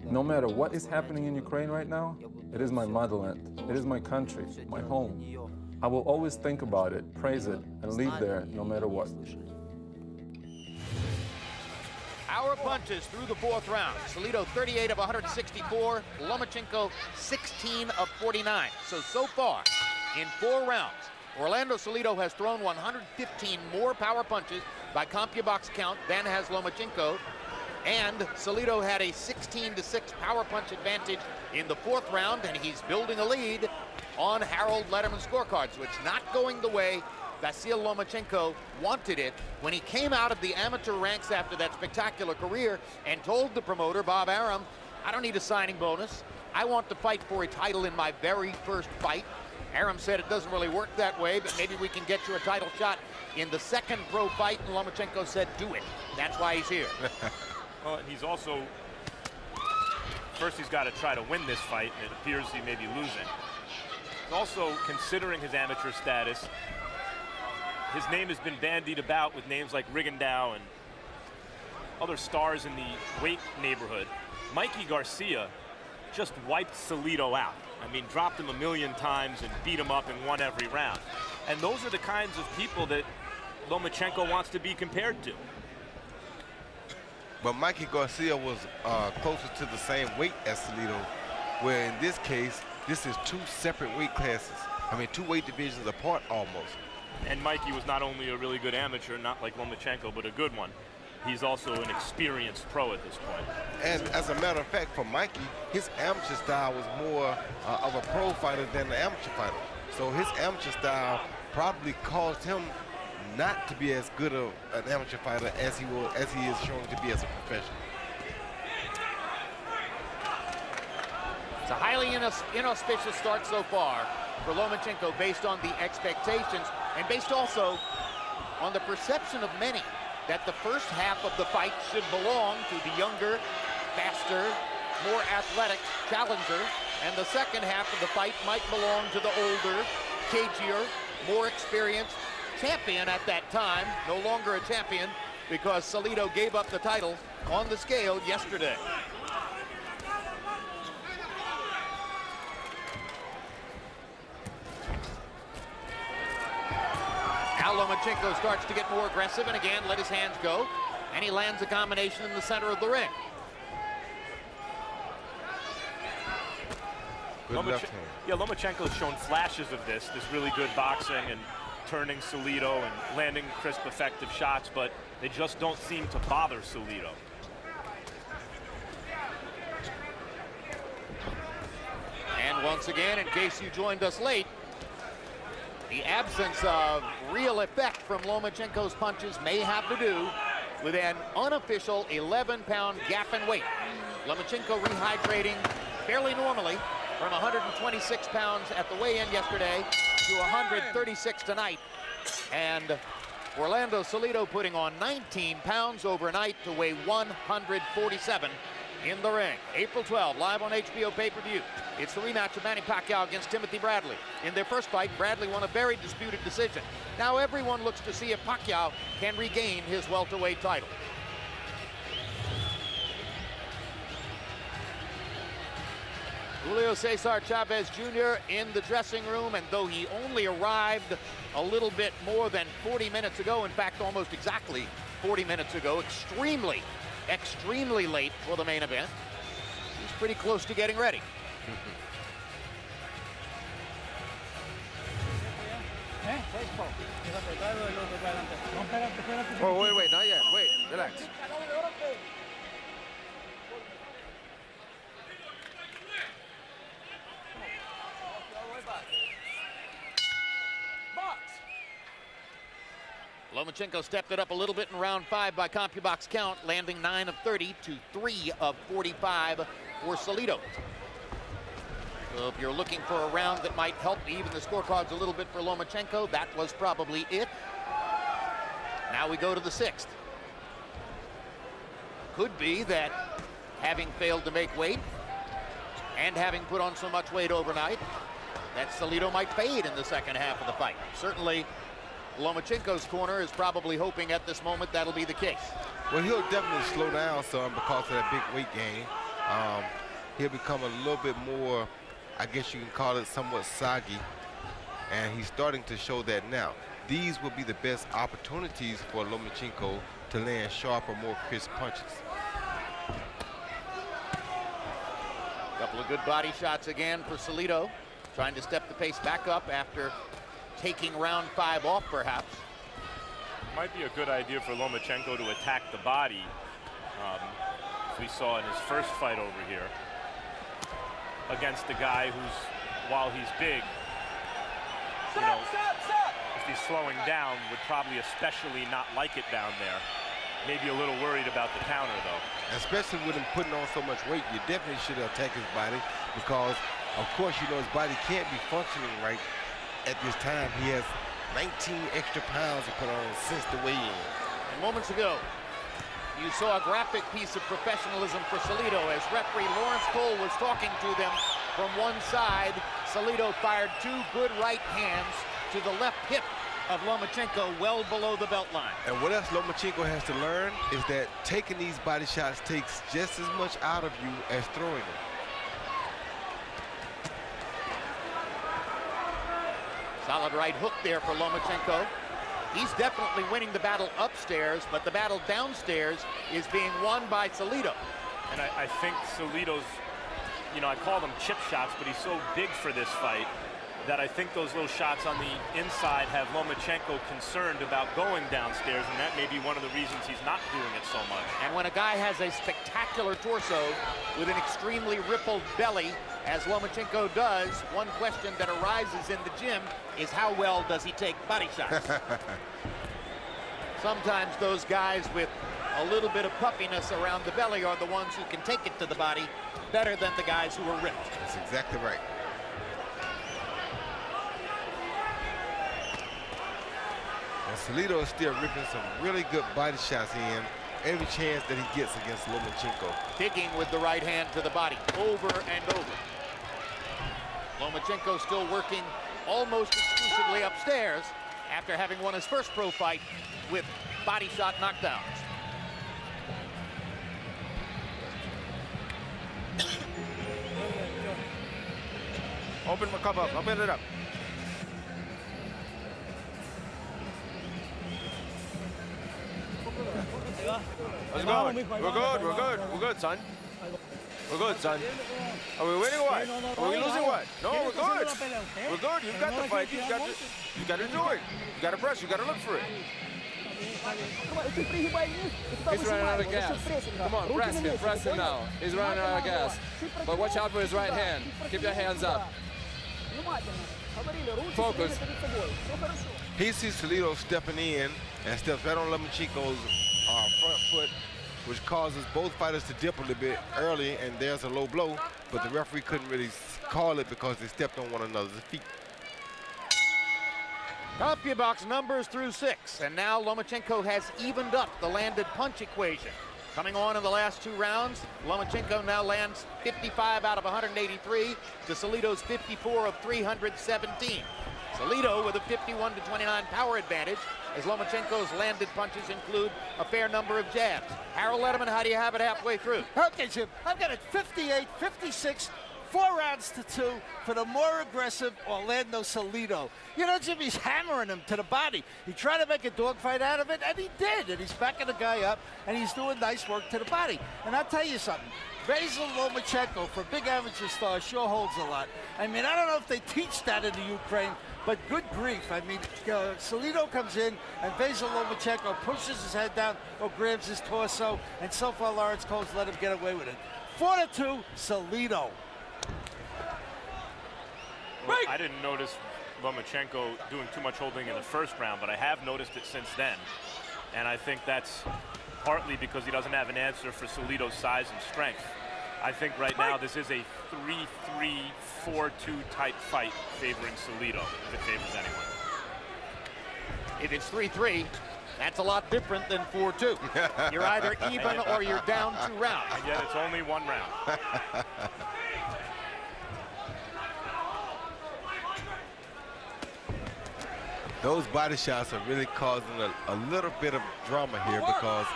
Speaker 8: No matter what is happening in Ukraine right now, it is my motherland, it is my country, my home. I will always think about it, praise it, and live there no matter what.
Speaker 4: Power punches through the 4th round. Salido 38 of 164, Lomachenko 16 of 49. So far, in 4 rounds, Orlando Salido has thrown 115 more power punches by CompuBox count than has Lomachenko. And Salido had a 16-6 power punch advantage in the 4th round, and he's building a lead on Harold Lederman's scorecards, which not going the way Vasyl Lomachenko wanted it when he came out of the amateur ranks after that spectacular career and told the promoter, Bob Arum, I don't need a signing bonus. I want to fight for a title in my very first fight. Arum said it doesn't really work that way, but maybe we can get you a title shot in the 2nd pro fight, and Lomachenko said, do it. That's why he's here.
Speaker 1: Well, he's also, first he's got to try to win this fight, and it appears he may be losing. Also, considering his amateur status, his name has been bandied about with names like Rigondeaux and other stars in the weight neighborhood. Mikey Garcia just wiped Salido out. I mean, dropped him 1,000,000 times and beat him up and won every round. And those are the kinds of people that Lomachenko wants to be compared to.
Speaker 9: But Mikey Garcia was closer to the same weight as Salido, where in this case, this is 2 separate weight classes. I mean, 2 weight divisions apart almost.
Speaker 1: And Mikey was not only a really good amateur, not like Lomachenko, but a good one. He's also an experienced pro at this point.
Speaker 9: And as a matter of fact, for Mikey, his amateur style was more of a pro fighter than the amateur fighter. So his amateur style probably caused him not to be as good of an amateur fighter as he is shown to be as a professional.
Speaker 4: It's a highly inauspicious start so far for Lomachenko based on the expectations and based also on the perception of many that the first half of the fight should belong to the younger, faster, more athletic challenger, and the second half of the fight might belong to the older, cagier, more experienced champion at that time, no longer a champion because Salido gave up the title on the scale yesterday. Lomachenko starts to get more aggressive and again let his hands go. And he lands a combination in the center of the ring.
Speaker 1: Lomachenko's shown flashes of this really good boxing and turning Salido and landing crisp, effective shots, but they just don't seem to bother Salido.
Speaker 4: And once again, in case you joined us late, the absence of real effect from Lomachenko's punches may have to do with an unofficial 11-pound gap in weight. Lomachenko rehydrating fairly normally from 126 pounds at the weigh-in yesterday to 136 tonight. And Orlando Salido putting on 19 pounds overnight to weigh 147 in the ring. April 12, live on HBO pay-per-view. It's the rematch of Manny Pacquiao against Timothy Bradley. In their first fight, Bradley won a very disputed decision. Now everyone looks to see if Pacquiao can regain his welterweight title. Julio Cesar Chavez Jr. in the dressing room, and though he only arrived a little bit more than 40 minutes ago, in fact almost exactly 40 minutes ago, extremely late for the main event, he's pretty close to getting ready.
Speaker 13: Oh, wait, not yet. Wait, relax.
Speaker 4: Lomachenko stepped it up a little bit in round 5 by CompuBox count, landing 9 of 30 to 3 of 45 for Salido. So if you're looking for a round that might help even the scorecards a little bit for Lomachenko, that was probably it. Now we go to the 6th. Could be that having failed to make weight and having put on so much weight overnight, that Salido might fade in the second half of the fight. Certainly, Lomachenko's corner is probably hoping at this moment that'll be the case.
Speaker 9: Well, he'll definitely slow down some because of that big weight gain. He'll become a little bit more, I guess you can call it somewhat soggy, and he's starting to show that now. These will be the best opportunities for Lomachenko to land sharper, more crisp punches.
Speaker 4: Couple of good body shots again for Salido, trying to step the pace back up after taking round 5 off, perhaps.
Speaker 1: Might be a good idea for Lomachenko to attack the body, as we saw in his first fight over here, against a guy who's, while he's big, you know, if he's slowing down, would probably especially not like it down there. Maybe a little worried about the counter, though.
Speaker 9: Especially with him putting on so much weight, you definitely should attack his body because, of course, you know his body can't be functioning right at this time. He has 19 extra pounds to put on since the weigh-in.
Speaker 4: And moments ago, you saw a graphic piece of professionalism for Salido as referee Lawrence Cole was talking to them from one side. Salido fired 2 good right hands to the left hip of Lomachenko, well below the belt line.
Speaker 9: And what else Lomachenko has to learn is that taking these body shots takes just as much out of you as throwing them.
Speaker 4: Solid right hook there for Lomachenko. He's definitely winning the battle upstairs, but the battle downstairs is being won by Salido.
Speaker 1: And I think Salido's, you know, I call them chip shots, but he's so big for this fight that I think those little shots on the inside have Lomachenko concerned about going downstairs, and that may be one of the reasons he's not doing it so much.
Speaker 4: And when a guy has a spectacular torso with an extremely rippled belly, as Lomachenko does, one question that arises in the gym is how well does he take body shots? Sometimes those guys with a little bit of puffiness around the belly are the ones who can take it to the body better than the guys who are ripped.
Speaker 9: That's exactly right. And Salido is still ripping some really good body shots in every chance that he gets against Lomachenko.
Speaker 4: Digging with the right hand to the body, over and over. Lomachenko still working almost exclusively upstairs after having won his first pro fight with body shot knockdowns.
Speaker 13: Open it up. Let's go. We're good. We're good. We're good, son. We're good, son. Are we winning or what? Are we losing what? No, we're good. We're good. You've got the fight. You've got to do it. You got to press. You got to look for it.
Speaker 15: He's running out of gas. Come on, press him now. He's running out of gas. But watch out for his right hand. Keep your hands up. Focus.
Speaker 9: He sees Salido stepping in and steps right on Lomachenko's front foot, which causes both fighters to dip a little bit early, and there's a low blow, but the referee couldn't really call it because they stepped on one another's feet.
Speaker 4: CompuBox numbers through 6, and now Lomachenko has evened up the landed punch equation. Coming on in the last 2 rounds, Lomachenko now lands 55 out of 183 to Salido's 54 of 317. Salido with a 51-29 power advantage, as Lomachenko's landed punches include a fair number of jabs. Harold Letterman, how do you have it halfway through?
Speaker 14: Okay, Jim, I've got it 58-56. 4 rounds to 2 for the more aggressive Orlando Salido. You know, Jim, he's hammering him to the body. He tried to make a dogfight out of it, and he did. And he's backing the guy up, and he's doing nice work to the body. And I'll tell you something. Vasyl Lomachenko, for big amateur stars, sure holds a lot. I mean, I don't know if they teach that in the Ukraine, but good grief. I mean, Salido comes in, and Vasyl Lomachenko pushes his head down or grabs his torso, and so far Lawrence Cole's let him get away with it. 4-2, Salido.
Speaker 1: Well, I didn't notice Lomachenko doing too much holding in the first round, but I have noticed it since then. And I think that's partly because he doesn't have an answer for Salido's size and strength. I think right now this is a 3-3, 4-2 type fight favoring Salido, if it favors anyone.
Speaker 4: If it's 3-3, that's a lot different than 4-2. You're either even or you're down 2 rounds.
Speaker 1: And yet it's only 1 round.
Speaker 9: Those body shots are really causing a little bit of drama here because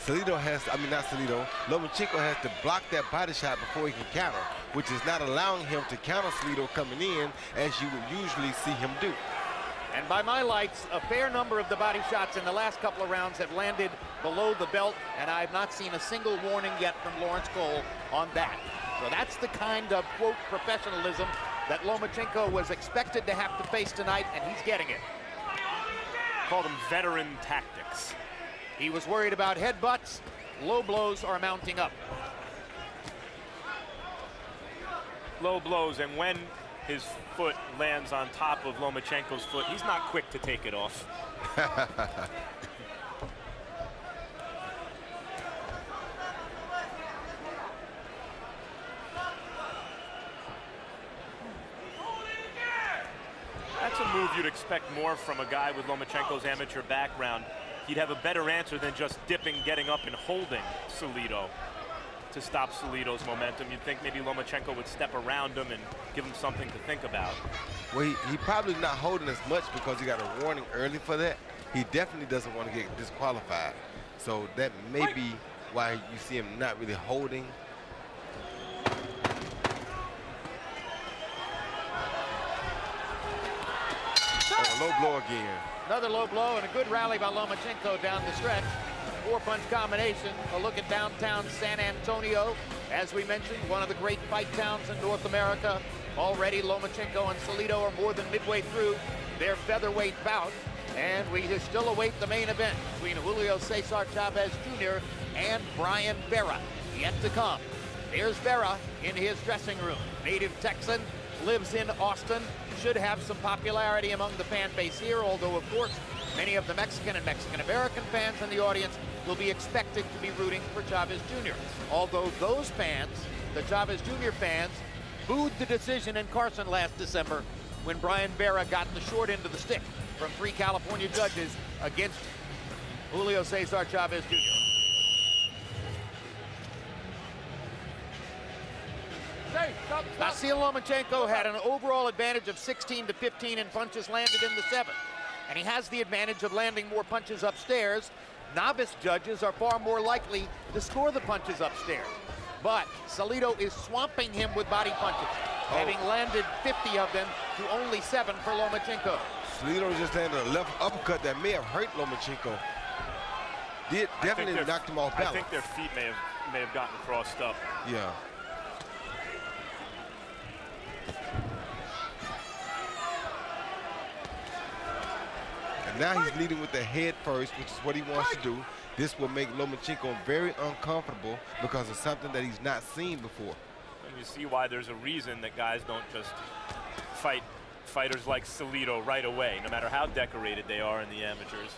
Speaker 9: Salido has, I mean not Salido, Lomachenko has to block that body shot before he can counter, which is not allowing him to counter Salido coming in as you would usually see him do.
Speaker 4: And by my lights, a fair number of the body shots in the last couple of rounds have landed below the belt, and I have not seen a single warning yet from Lawrence Cole on that. So that's the kind of, quote, professionalism that Lomachenko was expected to have to face tonight, and he's getting it.
Speaker 1: Call them veteran tactics.
Speaker 4: He was worried about headbutts. Low blows are mounting up.
Speaker 1: Low blows, and when his foot lands on top of Lomachenko's foot, he's not quick to take it off. That's a move you'd expect more from a guy with Lomachenko's amateur background. He'd have a better answer than just dipping, getting up, and holding Salido to stop Salido's momentum. You'd think maybe Lomachenko would step around him and give him something to think about.
Speaker 9: Well, he probably not holding as much because he got a warning early for that. He definitely doesn't want to get disqualified. So that may be why you see him not really holding. Oh, low blow again.
Speaker 4: Another low blow and a good rally by Lomachenko down the stretch. 4-punch combination. A look at downtown San Antonio. As we mentioned, one of the great fight towns in North America. Already Lomachenko and Salido are more than midway through their featherweight bout. And we still await the main event between Julio Cesar Chavez Jr. and Brian Vera. Yet to come. Here's Vera in his dressing room. Native Texan, lives in Austin. Should have some popularity among the fan base here, although of course many of the Mexican and Mexican-American fans in the audience will be expected to be rooting for Chavez Jr. Although those fans, the Chavez Jr. fans, booed the decision in Carson last December when Brian Vera got the short end of the stick from 3 California judges against Julio Cesar Chavez Jr. Vasyl Lomachenko had an overall advantage of 16-15 in punches landed in the 7th. And he has the advantage of landing more punches upstairs. Novice judges are far more likely to score the punches upstairs. But Salido is swamping him with body punches, having landed 50 of them to only 7 for Lomachenko.
Speaker 9: Salido just landed a left uppercut that may have hurt Lomachenko. definitely knocked him off balance.
Speaker 1: I think their feet may have gotten crossed up.
Speaker 9: Yeah. And now he's leading with the head first, which is what he wants to do. This will make Lomachenko very uncomfortable because it's something that he's not seen before.
Speaker 1: And you see why there's a reason that guys don't just fight fighters like Salido right away, no matter how decorated they are in the amateurs.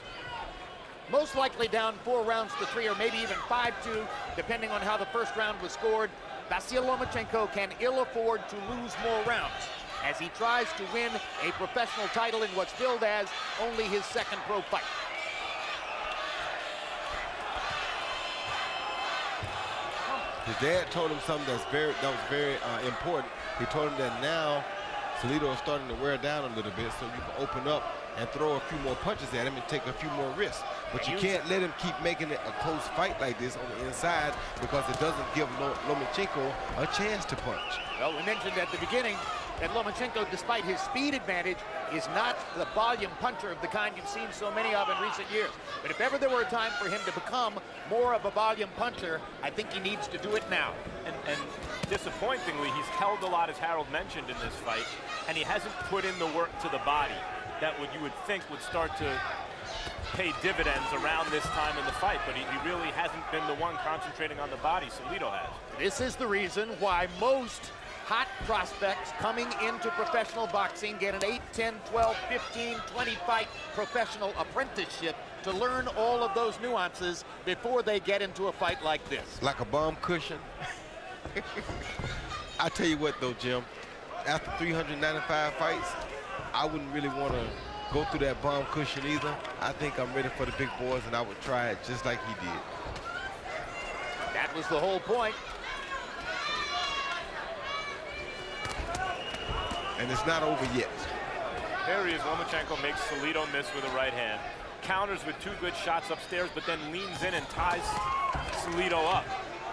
Speaker 5: Most likely down 4 rounds to 3, or maybe even 5-2, depending on how the first round was scored. Vasyl Lomachenko can ill afford to lose more rounds as he tries to win a professional title in what's billed as only his second pro fight.
Speaker 9: His dad told him something that was very important. He told him that now Salido is starting to wear down a little bit, so you can open up and throw a few more punches at him and take a few more risks. But you can't let him keep making it a close fight like this on the inside, because it doesn't give Lomachenko a chance to punch.
Speaker 5: Well, we mentioned at the beginning that Lomachenko, despite his speed advantage, is not the volume puncher of the kind you've seen so many of in recent years. But if ever there were a time for him to become more of a volume puncher, I think he needs to do it now.
Speaker 1: And disappointingly, he's held a lot, as Harold mentioned, in this fight, and he hasn't put in the work to the body that you would think would start to pay dividends around this time in the fight, but he really hasn't been the one concentrating on the body. Salido has.
Speaker 5: This is the reason why most hot prospects coming into professional boxing get an 8, 10, 12, 15, 20 fight professional apprenticeship to learn all of those nuances before they get into a fight like this.
Speaker 9: Like a bomb cushion. I tell you what though, Jim, after 395 fights, I wouldn't really want to go through that bomb cushion either. I think I'm ready for the big boys, and I would try it just like he did.
Speaker 5: That was the whole point.
Speaker 9: And it's not over yet.
Speaker 1: There he is. Lomachenko makes Salido miss with a right hand. Counters with 2 good shots upstairs, but then leans in and ties Salido up,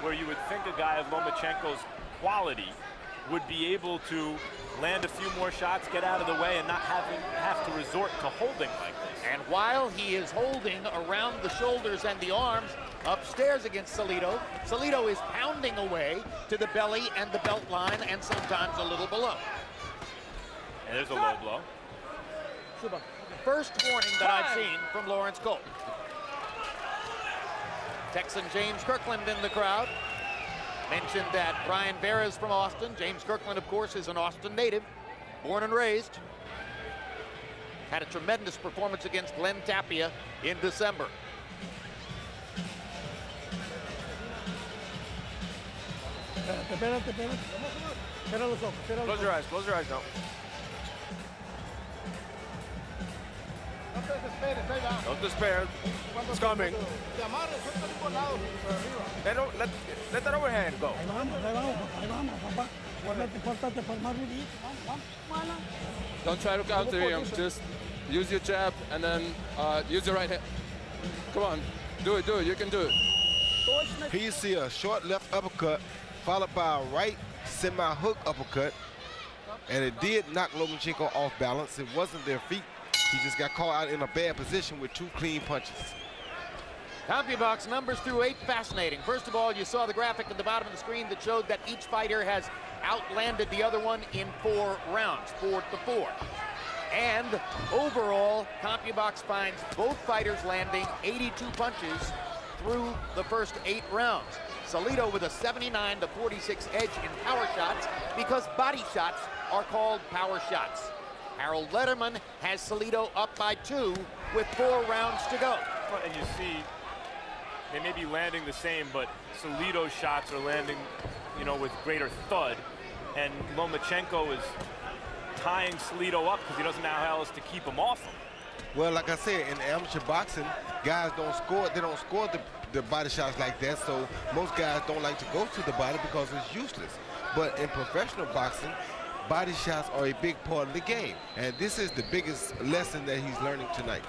Speaker 1: where you would think a guy of Lomachenko's quality would be able to land a few more shots, get out of the way, and not have to resort to holding like this.
Speaker 5: And while he is holding around the shoulders and the arms upstairs against Salido, Salido is pounding away to the belly and the belt line, and sometimes a little below.
Speaker 1: And there's a low blow.
Speaker 5: First warning that I've seen from Lawrence Cole. Texan James Kirkland in the crowd. Mentioned that Brian Vera is from Austin. James Kirkland, of course, is an Austin native, born and raised. Had a tremendous performance against Glenn Tapia in December.
Speaker 13: Close your eyes now. Don't despair. It's coming. Let that overhand go.
Speaker 15: Don't try to counter him. Just use your jab and then use your right hand. Come on, do it. You can do it.
Speaker 9: Here you see a short left uppercut followed by a right semi-hook uppercut, and it did knock Lomachenko off balance. It wasn't their feet. He just got caught out in a bad position with 2 clean punches.
Speaker 5: CompuBox numbers through 8, fascinating. First of all, you saw the graphic at the bottom of the screen that showed that each fighter has outlanded the other one in 4 rounds, 4-4. And overall, CompuBox finds both fighters landing 82 punches through the first 8 rounds. Salido with a 79-46 edge in power shots, because body shots are called power shots. Harold Letterman has Salido up by 2 with 4 rounds to go.
Speaker 1: Well, and you see, they may be landing the same, but Salido's shots are landing, with greater thud, and Lomachenko is tying Salido up because he doesn't know how else to keep him off him.
Speaker 9: Well, like I said, in amateur boxing, guys don't score. They don't score the body shots like that, so most guys don't like to go to the body because it's useless. But in professional boxing, body shots are a big part of the game, and this is the biggest lesson that he's learning tonight.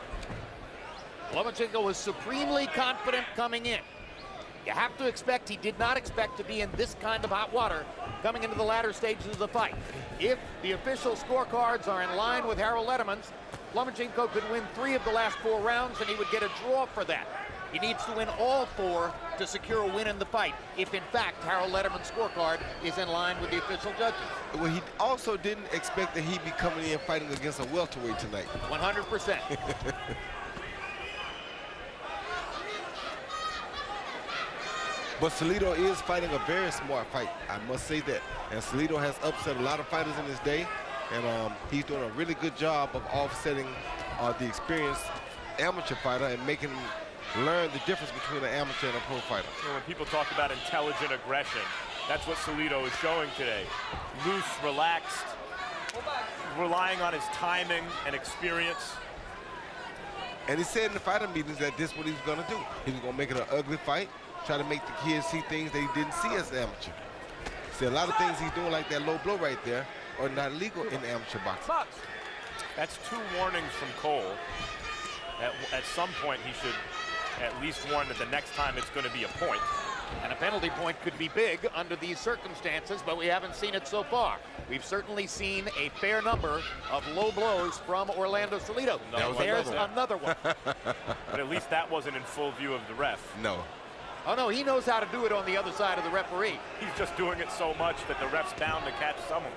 Speaker 5: Lomachenko was supremely confident coming in. You have to expect he did not expect to be in this kind of hot water coming into the latter stages of the fight. If the official scorecards are in line with Harold Letterman's, Lomachenko could win 3 of the last 4 rounds, and he would get a draw for that. He needs to win all 4 to secure a win in the fight, if in fact Harold Lederman's scorecard is in line with the official judges.
Speaker 9: Well, he also didn't expect that he'd be coming in fighting against a welterweight tonight.
Speaker 5: 100%.
Speaker 9: But Salido is fighting a very smart fight, I must say that. And Salido has upset a lot of fighters in his day, and he's doing a really good job of offsetting the experienced amateur fighter and making him learn the difference between an amateur and a pro fighter.
Speaker 1: You know, when people talk about intelligent aggression, that's what Salido is showing today. Loose, relaxed, relying on his timing and experience.
Speaker 9: And he said in the fighter meetings that this is what he was going to do. He was going to make it an ugly fight, try to make the kids see things they didn't see as an amateur. See, a lot of things he's doing, like that low blow right there, are not legal in amateur boxing.
Speaker 1: That's 2 warnings from Cole. At some point, he should at least warn that the next time it's going to be a point.
Speaker 5: And a penalty point could be big under these circumstances, but we haven't seen it so far. We've certainly seen a fair number of low blows from Orlando Salido. There's another one.
Speaker 1: But at least that wasn't in full view of the ref.
Speaker 9: No.
Speaker 5: Oh, no, he knows how to do it on the other side of the referee.
Speaker 1: He's just doing it so much that the ref's bound to catch someone.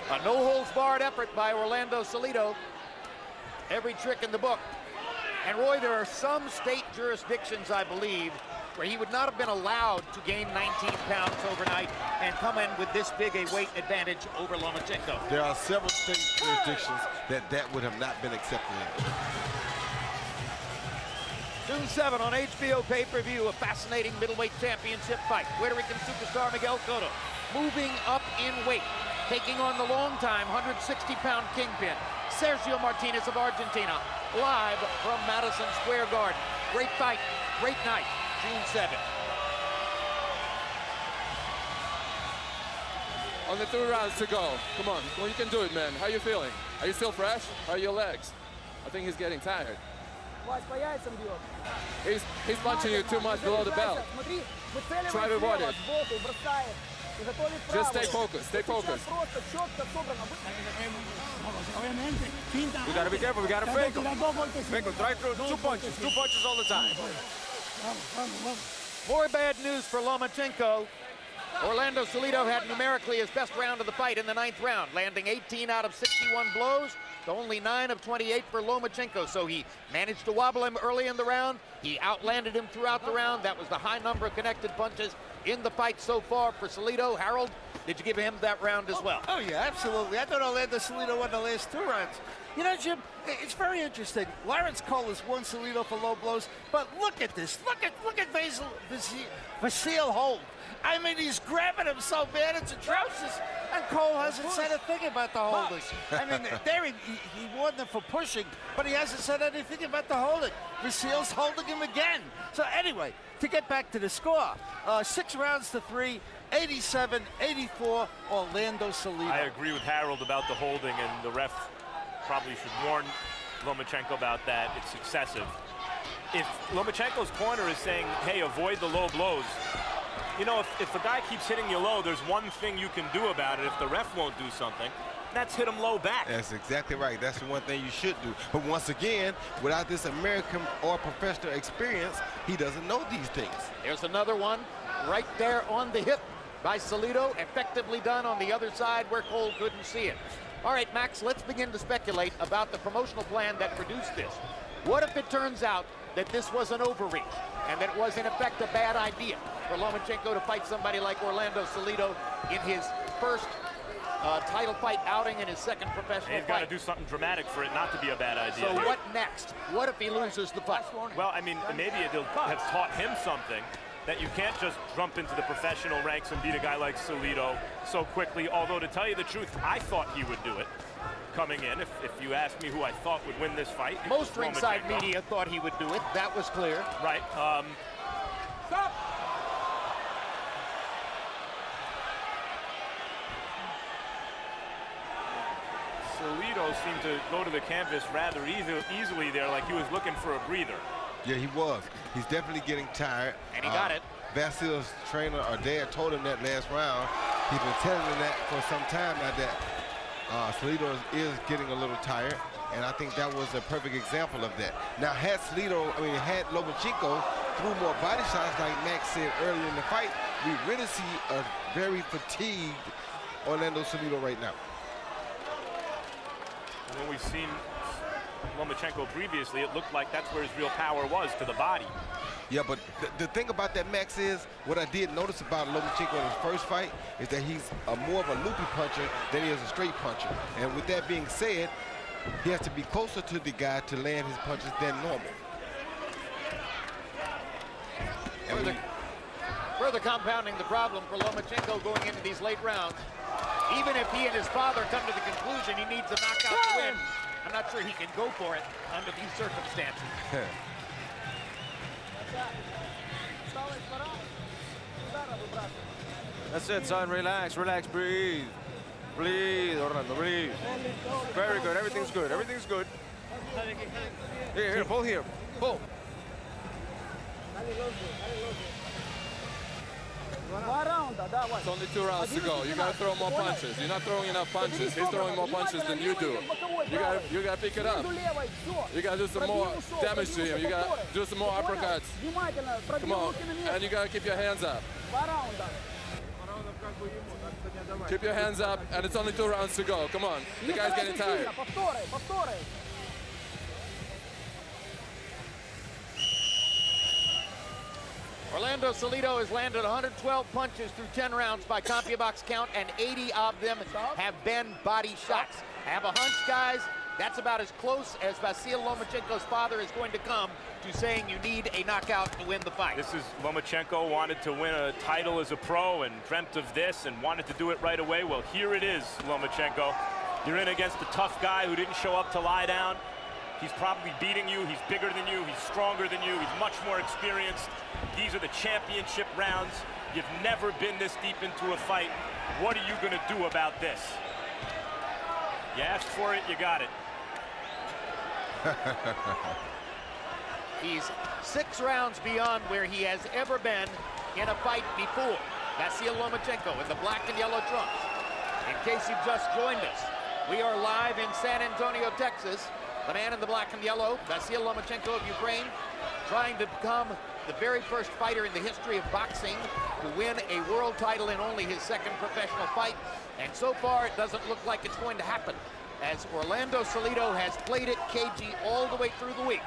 Speaker 5: A no-holds-barred effort by Orlando Salido. Every trick in the book. And Roy, there are some state jurisdictions, I believe, where he would not have been allowed to gain 19 pounds overnight and come in with this big a weight advantage over Lomachenko.
Speaker 9: There are several state jurisdictions that would have not been accepted in.
Speaker 5: June 7 on HBO pay-per-view, a fascinating middleweight championship fight. Puerto Rican superstar Miguel Cotto moving up in weight, taking on the long-time 160-pound kingpin, Sergio Martinez of Argentina, live from Madison Square Garden. Great fight, great night, June 7.
Speaker 15: Only 2 rounds to go. Come on, well, you can do it, man. How you feeling? Are you still fresh? How are your legs? I think he's getting tired. He's punching you too much below the belt. Try to avoid it. Just stay focused, stay focused.
Speaker 13: We gotta be careful, we gotta fake him. Fake him, try through 2 punches all the time.
Speaker 5: More bad news for Lomachenko. Orlando Salido had numerically his best round of the fight in the 9th round, landing 18 out of 61 blows, to only 9 of 28 for Lomachenko. So he managed to wobble him early in the round. He outlanded him throughout the round. That was the high number of connected punches in the fight so far for Salido. Harold, did you give him that round as well?
Speaker 14: Oh yeah, absolutely. I thought Orlando Salido won the last 2 rounds. You know, Jim, it's very interesting. Lawrence Cole has won Salido for low blows, but look at this. Look at Vasyl hold. I mean, he's grabbing him so bad, it's atrocious. And Cole hasn't said a thing about the holding. I mean, there he warned them for pushing, but he hasn't said anything about the holding. Vasyl's holding him again. So anyway, to get back to the score, 6 rounds to 3, 87-84, Orlando Salido.
Speaker 1: I agree with Harold about the holding, and the ref probably should warn Lomachenko about that. It's excessive. If Lomachenko's corner is saying, hey, avoid the low blows, you know, if the guy keeps hitting you low, there's one thing you can do about it. If the ref won't do something, that's hit him low back.
Speaker 9: That's exactly right. That's the one thing you should do. But once again, without this American or professional experience, he doesn't know these things.
Speaker 5: There's another one right there on the hip by Salido, effectively done on the other side where Cole couldn't see it. All right, Max, let's begin to speculate about the promotional plan that produced this. What if it turns out that this was an overreach and that it was, in effect, a bad idea for Lomachenko to fight somebody like Orlando Salido in his first title fight outing in his second professional fight?
Speaker 1: He's got to do something dramatic for it not to be a bad idea.
Speaker 5: So what next? What if he loses the fight?
Speaker 1: Well, I mean, maybe it'll have taught him something, that you can't just jump into the professional ranks and beat a guy like Salido so quickly. Although, to tell you the truth, I thought he would do it coming in. If you ask me who I thought would win this fight,
Speaker 5: most ringside media thought he would do it. That was clear.
Speaker 1: Right.
Speaker 12: Stop!
Speaker 1: Salido seemed to go to the canvas rather easily there, like he was looking for a breather.
Speaker 9: Yeah, he was. He's definitely getting tired.
Speaker 5: And he got it.
Speaker 9: Vasyl's trainer or dad told him that last round. He's been telling him that for some time now, that Salido is getting a little tired. And I think that was a perfect example of that. Now, had Lomachenko threw more body shots, like Max said earlier in the fight, we really see a very fatigued Orlando Salido right now.
Speaker 1: When we've seen Lomachenko previously, it looked like that's where his real power was, to the body.
Speaker 9: Yeah, but the thing about that, Max, is what I did notice about Lomachenko in his first fight is that he's more of a loopy puncher than he is a straight puncher. And with that being said, he has to be closer to the guy to land his punches than normal.
Speaker 4: Further compounding the problem for Lomachenko going into these late rounds. Even if he and his father come to the conclusion he needs a knockout to win, I'm not sure he can go for it under these circumstances.
Speaker 13: That's it, son. Relax, relax, breathe. Breathe, Orlando, breathe. Very good. Everything's good. Everything's good. Here, pull here. Pull.
Speaker 15: It's only 2 rounds to go. You gotta throw more punches. You're not throwing enough punches. He's throwing more punches than you do. You gotta pick it up. You gotta do some more damage to him. You gotta do some more uppercuts. Come on. And you gotta keep your hands up. Keep your hands up, and it's only 2 rounds to go. Come on. The guy's getting tired.
Speaker 4: Orlando Salido has landed 112 punches through 10 rounds by CompuBox count, and 80 of them have been body shots. I have a hunch, guys, that's about as close as Vasyl Lomachenko's father is going to come to saying you need a knockout to win the fight.
Speaker 1: This is Lomachenko wanted to win a title as a pro and dreamt of this and wanted to do it right away. Well, here it is, Lomachenko. You're in against a tough guy who didn't show up to lie down. He's probably beating you. He's bigger than you. He's stronger than you. He's much more experienced. These are the championship rounds. You've never been this deep into a fight. What are you going to do about this? You asked for it, you got it.
Speaker 4: He's 6 rounds beyond where he has ever been in a fight before. Vasyl Lomachenko in the black and yellow trunks. In case you've just joined us, we are live in San Antonio, Texas. The man in the black and yellow, Vasyl Lomachenko of Ukraine, trying to become the very first fighter in the history of boxing to win a world title in only his 2nd professional fight. And so far, it doesn't look like it's going to happen, as Orlando Salido has played it cagey all the way through the week.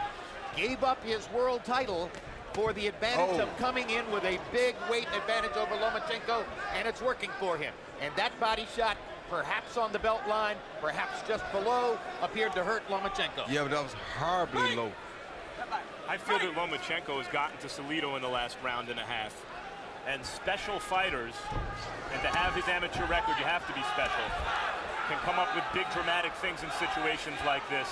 Speaker 4: Gave up his world title for the advantage of coming in with a big weight advantage over Lomachenko, and it's working for him. And that body shot, perhaps on the belt line, perhaps just below, appeared to hurt Lomachenko.
Speaker 9: Yeah, but that was horribly low.
Speaker 1: I feel that Lomachenko has gotten to Salido in the last round and a half. And special fighters, and to have his amateur record, you have to be special, can come up with big dramatic things in situations like this.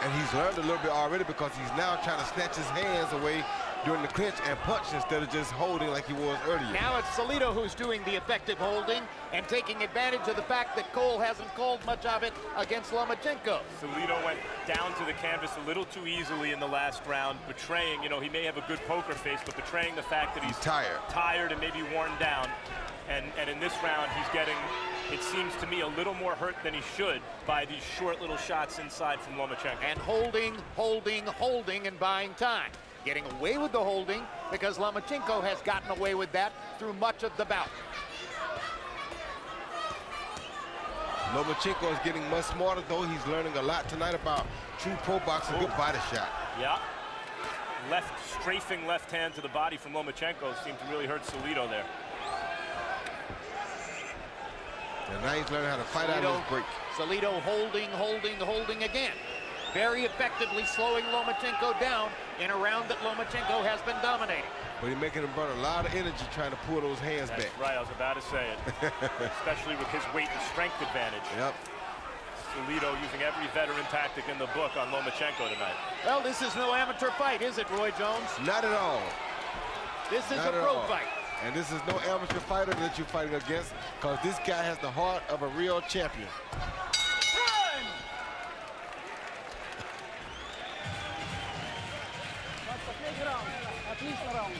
Speaker 9: And he's learned a little bit already, because he's now trying to snatch his hands away during the clinch and punch instead of just holding like he was earlier.
Speaker 4: Now it's Salido who's doing the effective holding and taking advantage of the fact that Cole hasn't called much of it against Lomachenko.
Speaker 1: Salido went down to the canvas a little too easily in the last round, betraying, you know, he may have a good poker face, but betraying the fact that he's tired and maybe worn down. And in this round, he's getting, it seems to me, a little more hurt than he should by these short little shots inside from Lomachenko.
Speaker 4: And holding, and buying time. Getting away with the holding because Lomachenko has gotten away with that through much of the bout.
Speaker 9: Lomachenko is getting much smarter, though. He's learning a lot tonight about true pro boxing, good body shot.
Speaker 1: Yeah. Strafing left hand to the body from Lomachenko seemed to really hurt Salido there.
Speaker 9: And now he's learning how to fight out of his break.
Speaker 4: Salido holding again. Very effectively slowing Lomachenko down in a round that Lomachenko has been dominating.
Speaker 9: But he's making him burn a lot of energy trying to pull those hands back.
Speaker 1: Right, I was about to say it. Especially with his weight and strength advantage.
Speaker 9: Yep.
Speaker 1: Salido using every veteran tactic in the book on Lomachenko tonight.
Speaker 4: Well, this is no amateur fight, is it, Roy Jones?
Speaker 9: Not at all.
Speaker 4: This is a pro fight.
Speaker 9: And this is no amateur fighter that you're fighting against, because this guy has the heart of a real champion.
Speaker 12: At least a round.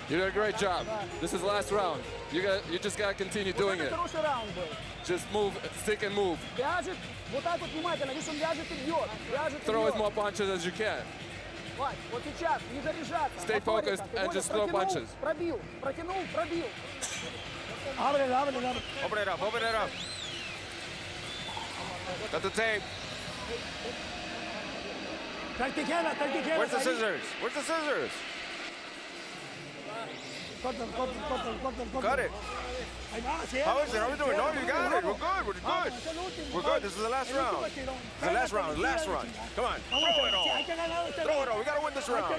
Speaker 15: You did a great job. This is the last round. You just gotta continue doing it. Just move, stick and move. Throw as more punches as you can. Stay focused and just throw punches.
Speaker 13: Open it up, open it up. Got the tape. Where's the scissors? Where's the scissors? Cut it. How is it? How are we doing? No, you got it. We're good. We're good. We're good. This is the last round. This is the last round. Last run. Come on. Throw it all. Throw it all. We got to win this round.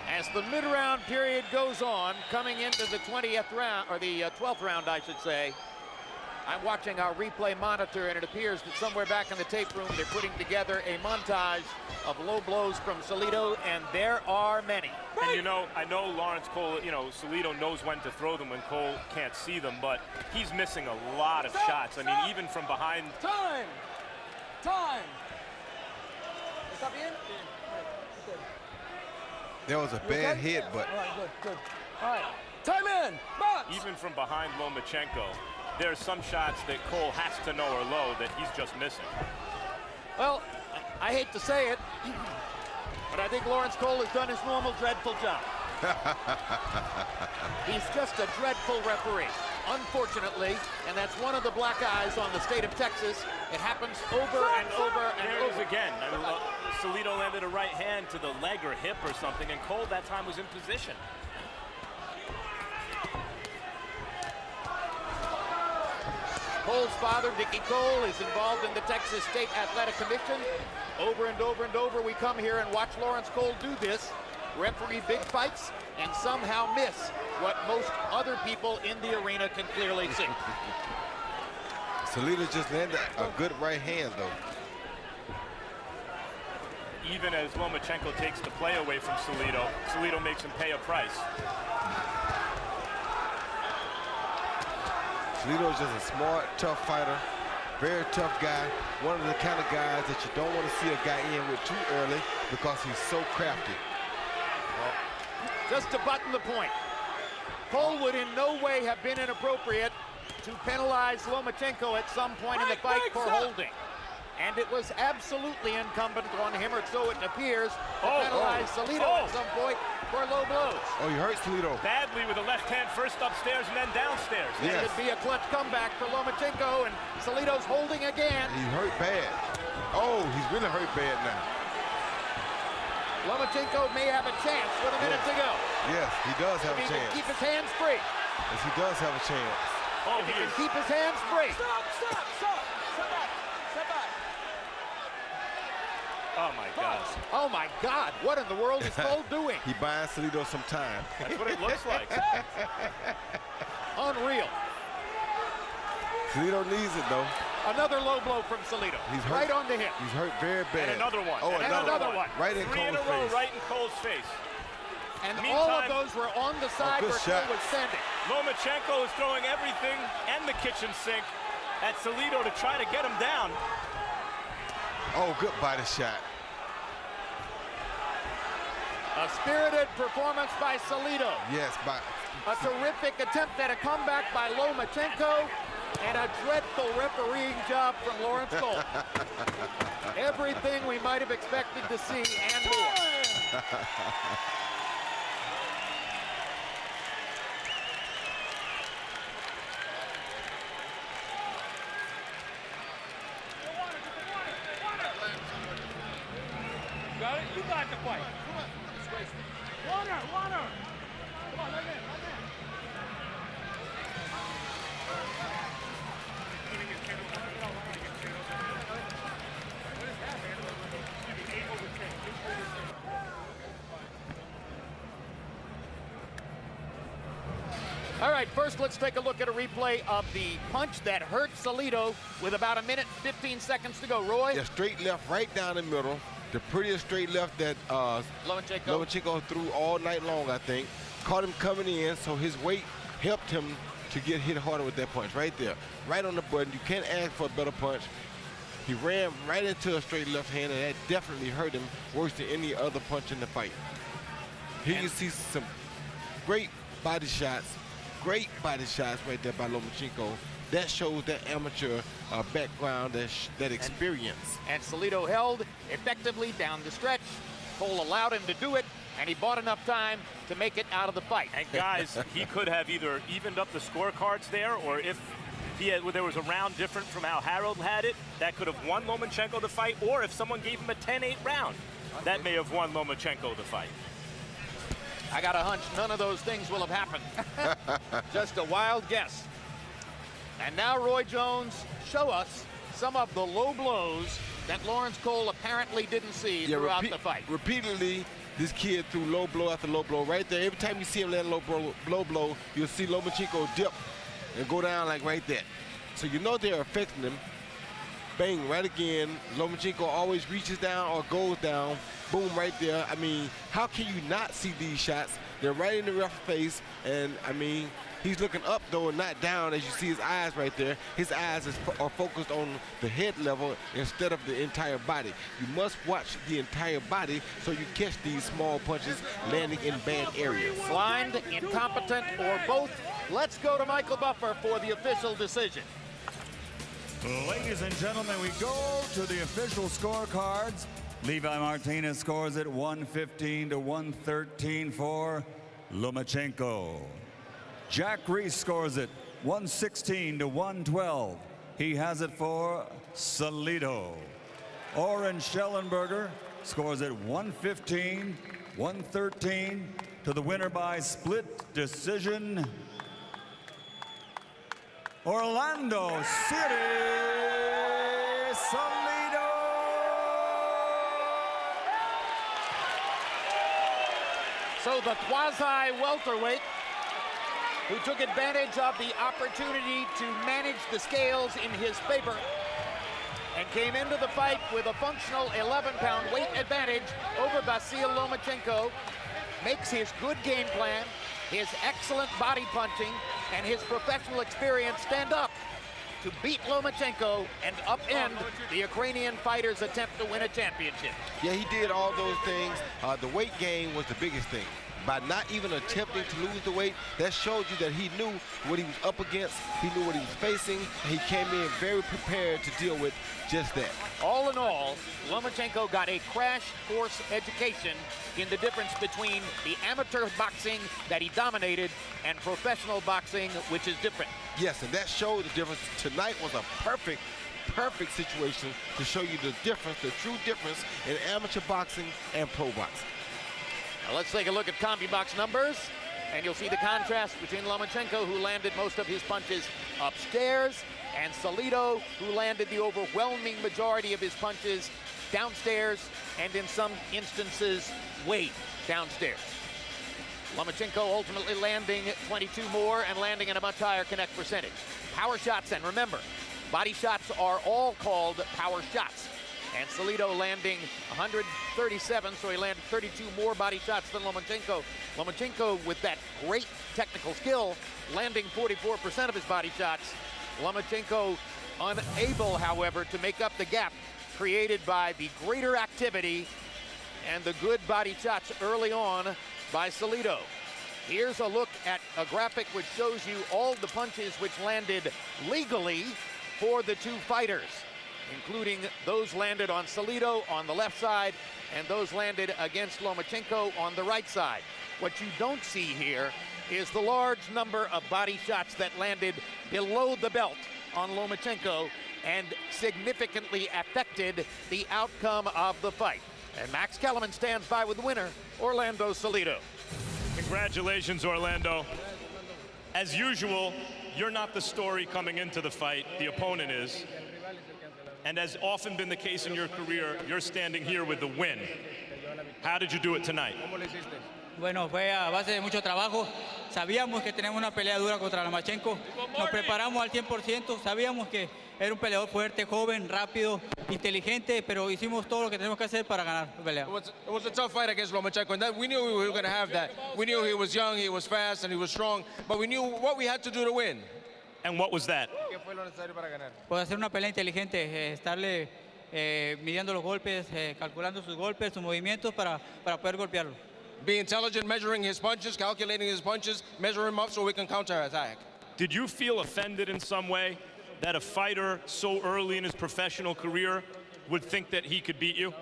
Speaker 4: As the mid-round period goes on, coming into the 20th round, or the 12th round, I should say, I'm watching our replay monitor, and it appears that somewhere back in the tape room, they're putting together a montage of low blows from Salido, and there are many.
Speaker 1: And you know, I know Lawrence Cole, you know, Salido knows when to throw them when Cole can't see them, but he's missing a lot of shots. I mean, even from behind.
Speaker 12: Time!
Speaker 9: There was a bad hit, but.
Speaker 12: All right, good. All right, time in, box!
Speaker 1: Even from behind Lomachenko, there are some shots that Cole has to know are low that he's just missing.
Speaker 4: Well, I hate to say it, but I think Lawrence Cole has done his normal dreadful job. He's just a dreadful referee, unfortunately, and that's one of the black eyes on the state of Texas. It happens over and over and
Speaker 1: there
Speaker 4: over.
Speaker 1: it is again. I mean, Salido landed a right hand to the leg or hip or something, and Cole that time was in position.
Speaker 4: Cole's father, Dickie Cole, is involved in the Texas State Athletic Commission. Over and over and over, we come here and watch Lawrence Cole do this, referee big fights, and somehow miss what most other people in the arena can clearly see.
Speaker 9: Salido just landed a good right hand, though.
Speaker 1: Even as Lomachenko takes the play away from Salido, Salido makes him pay a price.
Speaker 9: Salido is just a smart, tough fighter, very tough guy. One of the kind of guys that you don't want to see a guy in with too early because he's so crafty.
Speaker 4: Just to button the point, Cole would in no way have been inappropriate to penalize Lomachenko at some point in the fight for holding. And it was absolutely incumbent on him, or so it appears, to penalize Salido at some point for low blows.
Speaker 9: Oh, you hurt Salido.
Speaker 1: Badly with a left hand, first upstairs and then downstairs.
Speaker 4: Yes. It could be a clutch comeback for Lomachenko, and Salido's holding again.
Speaker 9: He hurt bad. Oh, he's really hurt bad now.
Speaker 4: Lomachenko may have a chance with a minute to go.
Speaker 9: Yes, he does have a chance.
Speaker 4: He can keep his hands free.
Speaker 9: Yes, he does have a chance.
Speaker 4: Oh, he can keep his hands free.
Speaker 12: Stop back.
Speaker 1: Oh my God.
Speaker 4: Oh my God, what in the world is Cole doing?
Speaker 9: He buying Salido some time.
Speaker 1: That's what it looks like.
Speaker 4: Unreal.
Speaker 9: Salido needs it, though.
Speaker 4: Another low blow from Salido.
Speaker 9: He's hurt.
Speaker 4: Right on the hip.
Speaker 9: He's hurt very bad.
Speaker 1: And another one.
Speaker 9: Oh,
Speaker 1: and
Speaker 4: another one.
Speaker 9: Right in
Speaker 1: Three
Speaker 9: Cole's
Speaker 1: in a row,
Speaker 9: face.
Speaker 1: right in Cole's face.
Speaker 4: And
Speaker 1: Meantime,
Speaker 4: all of those were on the side where
Speaker 9: shot.
Speaker 4: Cole was standing.
Speaker 1: Lomachenko is throwing everything and the kitchen sink at Salido to try to get him down.
Speaker 9: Oh, good body shot.
Speaker 4: A spirited performance by Salido.
Speaker 9: Yes,
Speaker 4: A terrific attempt at a comeback by Lomachenko, and a dreadful refereeing job from Lawrence Cole. Everything we might have expected to see and more.
Speaker 12: Got it? You got the fight. Come on. Water. Come on, let me in.
Speaker 4: All right, first let's take a look at a replay of the punch that hurt Salido with about a minute and 15 seconds to go. Roy?
Speaker 9: Yeah, straight left right down the middle. The prettiest straight left that Lomachenko threw all night long, I think. Caught him coming in, so his weight helped him to get hit harder with that punch right there. Right on the button. You can't ask for a better punch. He ran right into a straight left hand, and that definitely hurt him worse than any other punch in the fight. Here you see some great body shots right there by Lomachenko. That shows that amateur background, that experience.
Speaker 4: And Salido held effectively down the stretch. Cole allowed him to do it, and he bought enough time to make it out of the fight.
Speaker 1: And guys, he could have either evened up the scorecards there, or if there was a round different from how Harold had it, that could have won Lomachenko the fight, or if someone gave him a 10-8 round, that may have won Lomachenko the fight.
Speaker 4: I got a hunch none of those things will have happened. Just a wild guess. And now Roy Jones, show us some of the low blows that Lawrence Cole apparently didn't see throughout the fight.
Speaker 9: Repeatedly, this kid threw low blow after low blow right there. Every time you see him land low blow, you'll see Lomachenko dip and go down like right there. So you know they're affecting him. Bang, right again. Lomachenko always reaches down or goes down. Boom, right there. I mean, how can you not see these shots? They're right in the ref's face, and I mean, he's looking up though and not down, as you see his eyes right there. His eyes are focused on the head level instead of the entire body. You must watch the entire body so you catch these small punches landing in bad areas.
Speaker 4: Blind, incompetent, or both. Let's go to Michael Buffer for the official decision.
Speaker 11: Ladies and gentlemen, we go to the official scorecards. Levi Martinez scores it 115 to 113 for Lomachenko. Jack Reese scores it 116 to 112. He has it for Salido. Oren Schellenberger scores it 115, 113 to the winner by split decision, Orlando City Salido.
Speaker 4: So the quasi-welterweight who took advantage of the opportunity to manage the scales in his favor and came into the fight with a functional 11-pound weight advantage over Vasyl Lomachenko, makes his good game plan, his excellent body punching, and his professional experience stand up to beat Lomachenko and upend the Ukrainian fighter's attempt to win a championship.
Speaker 9: Yeah, he did all those things. The weight gain was the biggest thing. By not even attempting to lose the weight, that showed you that he knew what he was up against, he knew what he was facing, and he came in very prepared to deal with just that.
Speaker 4: All in all, Lomachenko got a crash course education in the difference between the amateur boxing that he dominated and professional boxing, which is different.
Speaker 9: Yes, and that showed the difference. Tonight was a perfect situation to show you the difference, the true difference in amateur boxing and pro boxing.
Speaker 4: Now let's take a look at CombiBox numbers, and you'll see the contrast between Lomachenko, who landed most of his punches upstairs, and Salido, who landed the overwhelming majority of his punches downstairs, and in some instances, way downstairs. Lomachenko ultimately landing 22 more and landing in a much higher connect percentage. Power shots, and remember, body shots are all called power shots. And Salido landing 137, so he landed 32 more body shots than Lomachenko. Lomachenko, with that great technical skill, landing 44% of his body shots. Lomachenko unable, however, to make up the gap created by the greater activity and the good body shots early on by Salido. Here's a look at a graphic which shows you all the punches which landed legally for the two fighters, including those landed on Salido on the left side and those landed against Lomachenko on the right side. What you don't see here is the large number of body shots that landed below the belt on Lomachenko and significantly affected the outcome of the fight. And Max Kellerman stands by with the winner, Orlando Salido.
Speaker 1: Congratulations, Orlando. As usual, you're not the story coming into the fight, the opponent is. And as often been the case in your career, you're standing here with the win. How did you do it tonight?
Speaker 16: Bueno, fue a base de mucho trabajo. Sabíamos que tenemos una pelea dura contra Lomachenko. Nos preparamos al 100%. Sabíamos que era un peleador fuerte, joven, rápido, inteligente, pero hicimos todo lo que tenemos que hacer para ganar la pelea.
Speaker 15: It was a tough fight against Lomachenko, and we knew we were going to have that. We knew he was young, he was fast, and he was strong, but we knew what we had to do to win.
Speaker 1: And what was that?
Speaker 16: Pues hacer una pelea inteligente, estarle midiendo los golpes, calculando sus golpes, sus movimientos para poder golpearlo.
Speaker 13: Be intelligent, measuring his punches, calculating his punches, measure him up so we can counterattack.
Speaker 1: Did you feel offended in some way that a fighter so early in his professional career would think that he could beat you?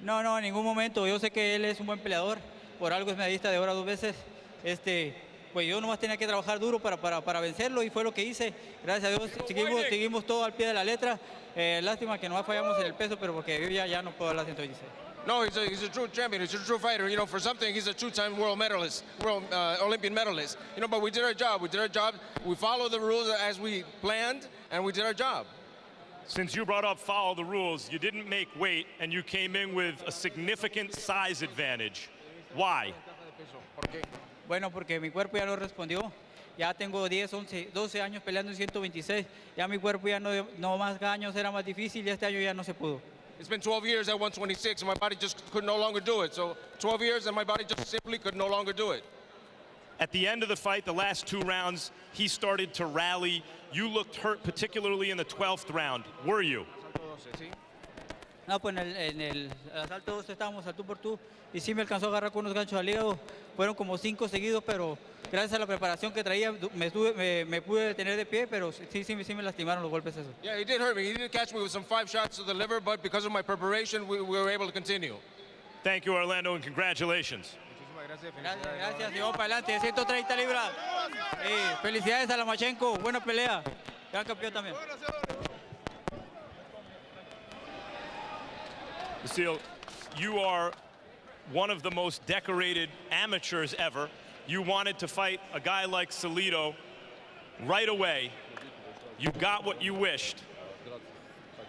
Speaker 16: No, en ningún momento. Yo sé que él es un buen peleador. Por algo es medallista de oro 2 veces. Pues yo nomás tenía que trabajar duro para vencerlo y fue lo que hice. Gracias a Dios seguimos todo al pie de la letra. Lástima que nomás fallamos en el peso, pero porque yo ya no puedo hablar 116.
Speaker 13: No, he's a true champion. He's a true fighter. You know, for something, he's a two-time world medalist, Olympian medalist. You know, but we did our job. We followed the rules as we planned, and we did our job.
Speaker 1: Since you brought up follow the rules, you didn't make weight, and you came in with a significant size advantage. Why?
Speaker 16: Bueno, porque mi cuerpo ya no respondió. Ya tengo 10, 11, 12 años peleando en 126. Ya mi cuerpo ya no más años era más difícil y este año ya no se pudo.
Speaker 13: It's been 12 years at 126, and my body just could no longer do it. So 12 years, and my body just simply could no longer do it.
Speaker 1: At the end of the fight, the last 2 rounds, he started to rally. You looked hurt, particularly in the 12th round. Were you?
Speaker 16: No, pues en el asalto 2 estábamos al tú por tú y sí me alcanzó a agarrar con unos ganchos al hígado. Fueron como 5 seguidos, pero gracias a la preparación que traía me pude detener de pie, pero sí me lastimaron los golpes esos.
Speaker 13: Yeah, he did hurt me. He did catch me with some 5 shots to the liver, but because of my preparation, we were able to continue.
Speaker 1: Thank you, Orlando, and congratulations.
Speaker 16: Gracias, y vamos para adelante, 130 libras. Felicidades a Lomachenko, buena pelea. Gran campeón también.
Speaker 1: Vasyl, you are one of the most decorated amateurs ever. You wanted to fight a guy like Salido right away. You got what you wished.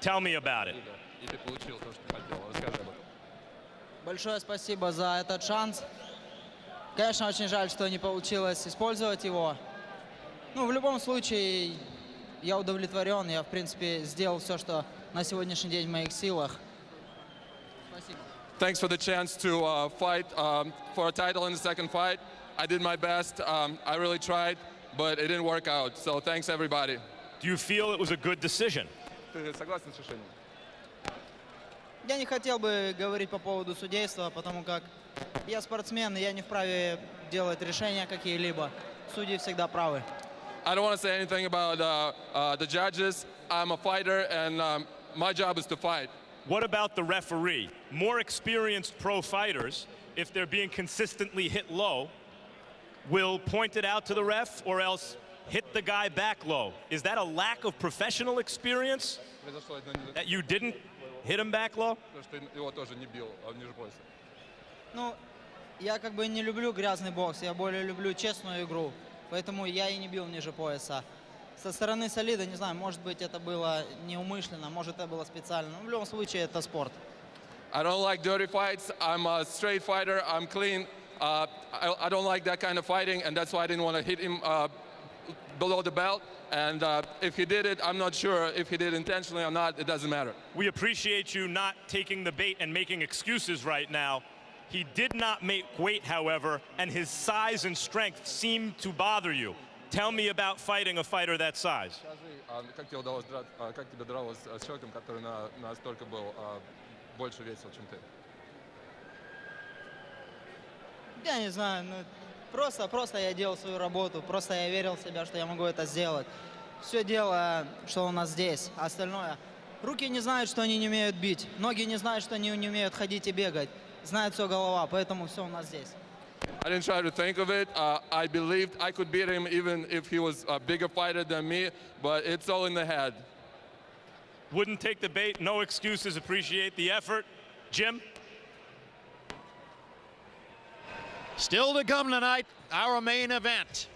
Speaker 1: Tell me about it.
Speaker 17: Большое спасибо за этот шанс. Конечно, очень жаль, что не получилось использовать его. Ну, в любом случае, я удовлетворен. Я, в принципе, сделал все, что на сегодняшний день в моих силах. Спасибо.
Speaker 15: Thanks for the chance to fight for a title in the second fight. I did my best. I really tried, but it didn't work out. So thanks, everybody.
Speaker 1: Do you feel it was a good decision?
Speaker 15: Ты согласен с решением?
Speaker 17: Я не хотел бы говорить по поводу судейства, потому как я спортсмен, и я не вправе делать решения какие-либо. Судьи всегда правы.
Speaker 15: I don't want to say anything about the judges. I'm a fighter, and my job is to fight.
Speaker 1: What about the referee? More experienced pro fighters, if they're being consistently hit low, will point it out to the ref or else hit the guy back low. Is that a lack of professional experience? That you didn't hit him back low?
Speaker 17: Ну, я как бы не люблю грязный бокс, я более люблю честную игру, поэтому я и не бил ниже пояса. Со стороны Салида, не знаю, может быть, это было неумышленно, может, это было специально, но в любом случае это спорт.
Speaker 15: I don't like dirty fights. I'm a straight fighter. I'm clean. I don't like that kind of fighting, and that's why I didn't want to hit him below the belt. And if he did it, I'm not sure if he did intentionally or not. It doesn't matter.
Speaker 1: We appreciate you not taking the bait and making excuses right now. He did not make weight, however, and his size and strength seemed to bother you. Tell me about fighting a fighter that size.
Speaker 15: Как тебе дралось с человеком, который настолько был больше весил, чем ты?
Speaker 17: Я не знаю, ну, просто я делал свою работу, просто я верил в себя, что я могу это сделать. Все дело, что у нас здесь, а остальное. Руки не знают, что они не умеют бить, ноги не знают, что они не умеют ходить и бегать. Знает все голова, поэтому все у нас здесь.
Speaker 15: I didn't try to think of it. I believed I could beat him even if he was a bigger fighter than me, but it's all in the head.
Speaker 1: Wouldn't take the bait, no excuses, appreciate the effort. Jim?
Speaker 4: Still to come tonight, our main event.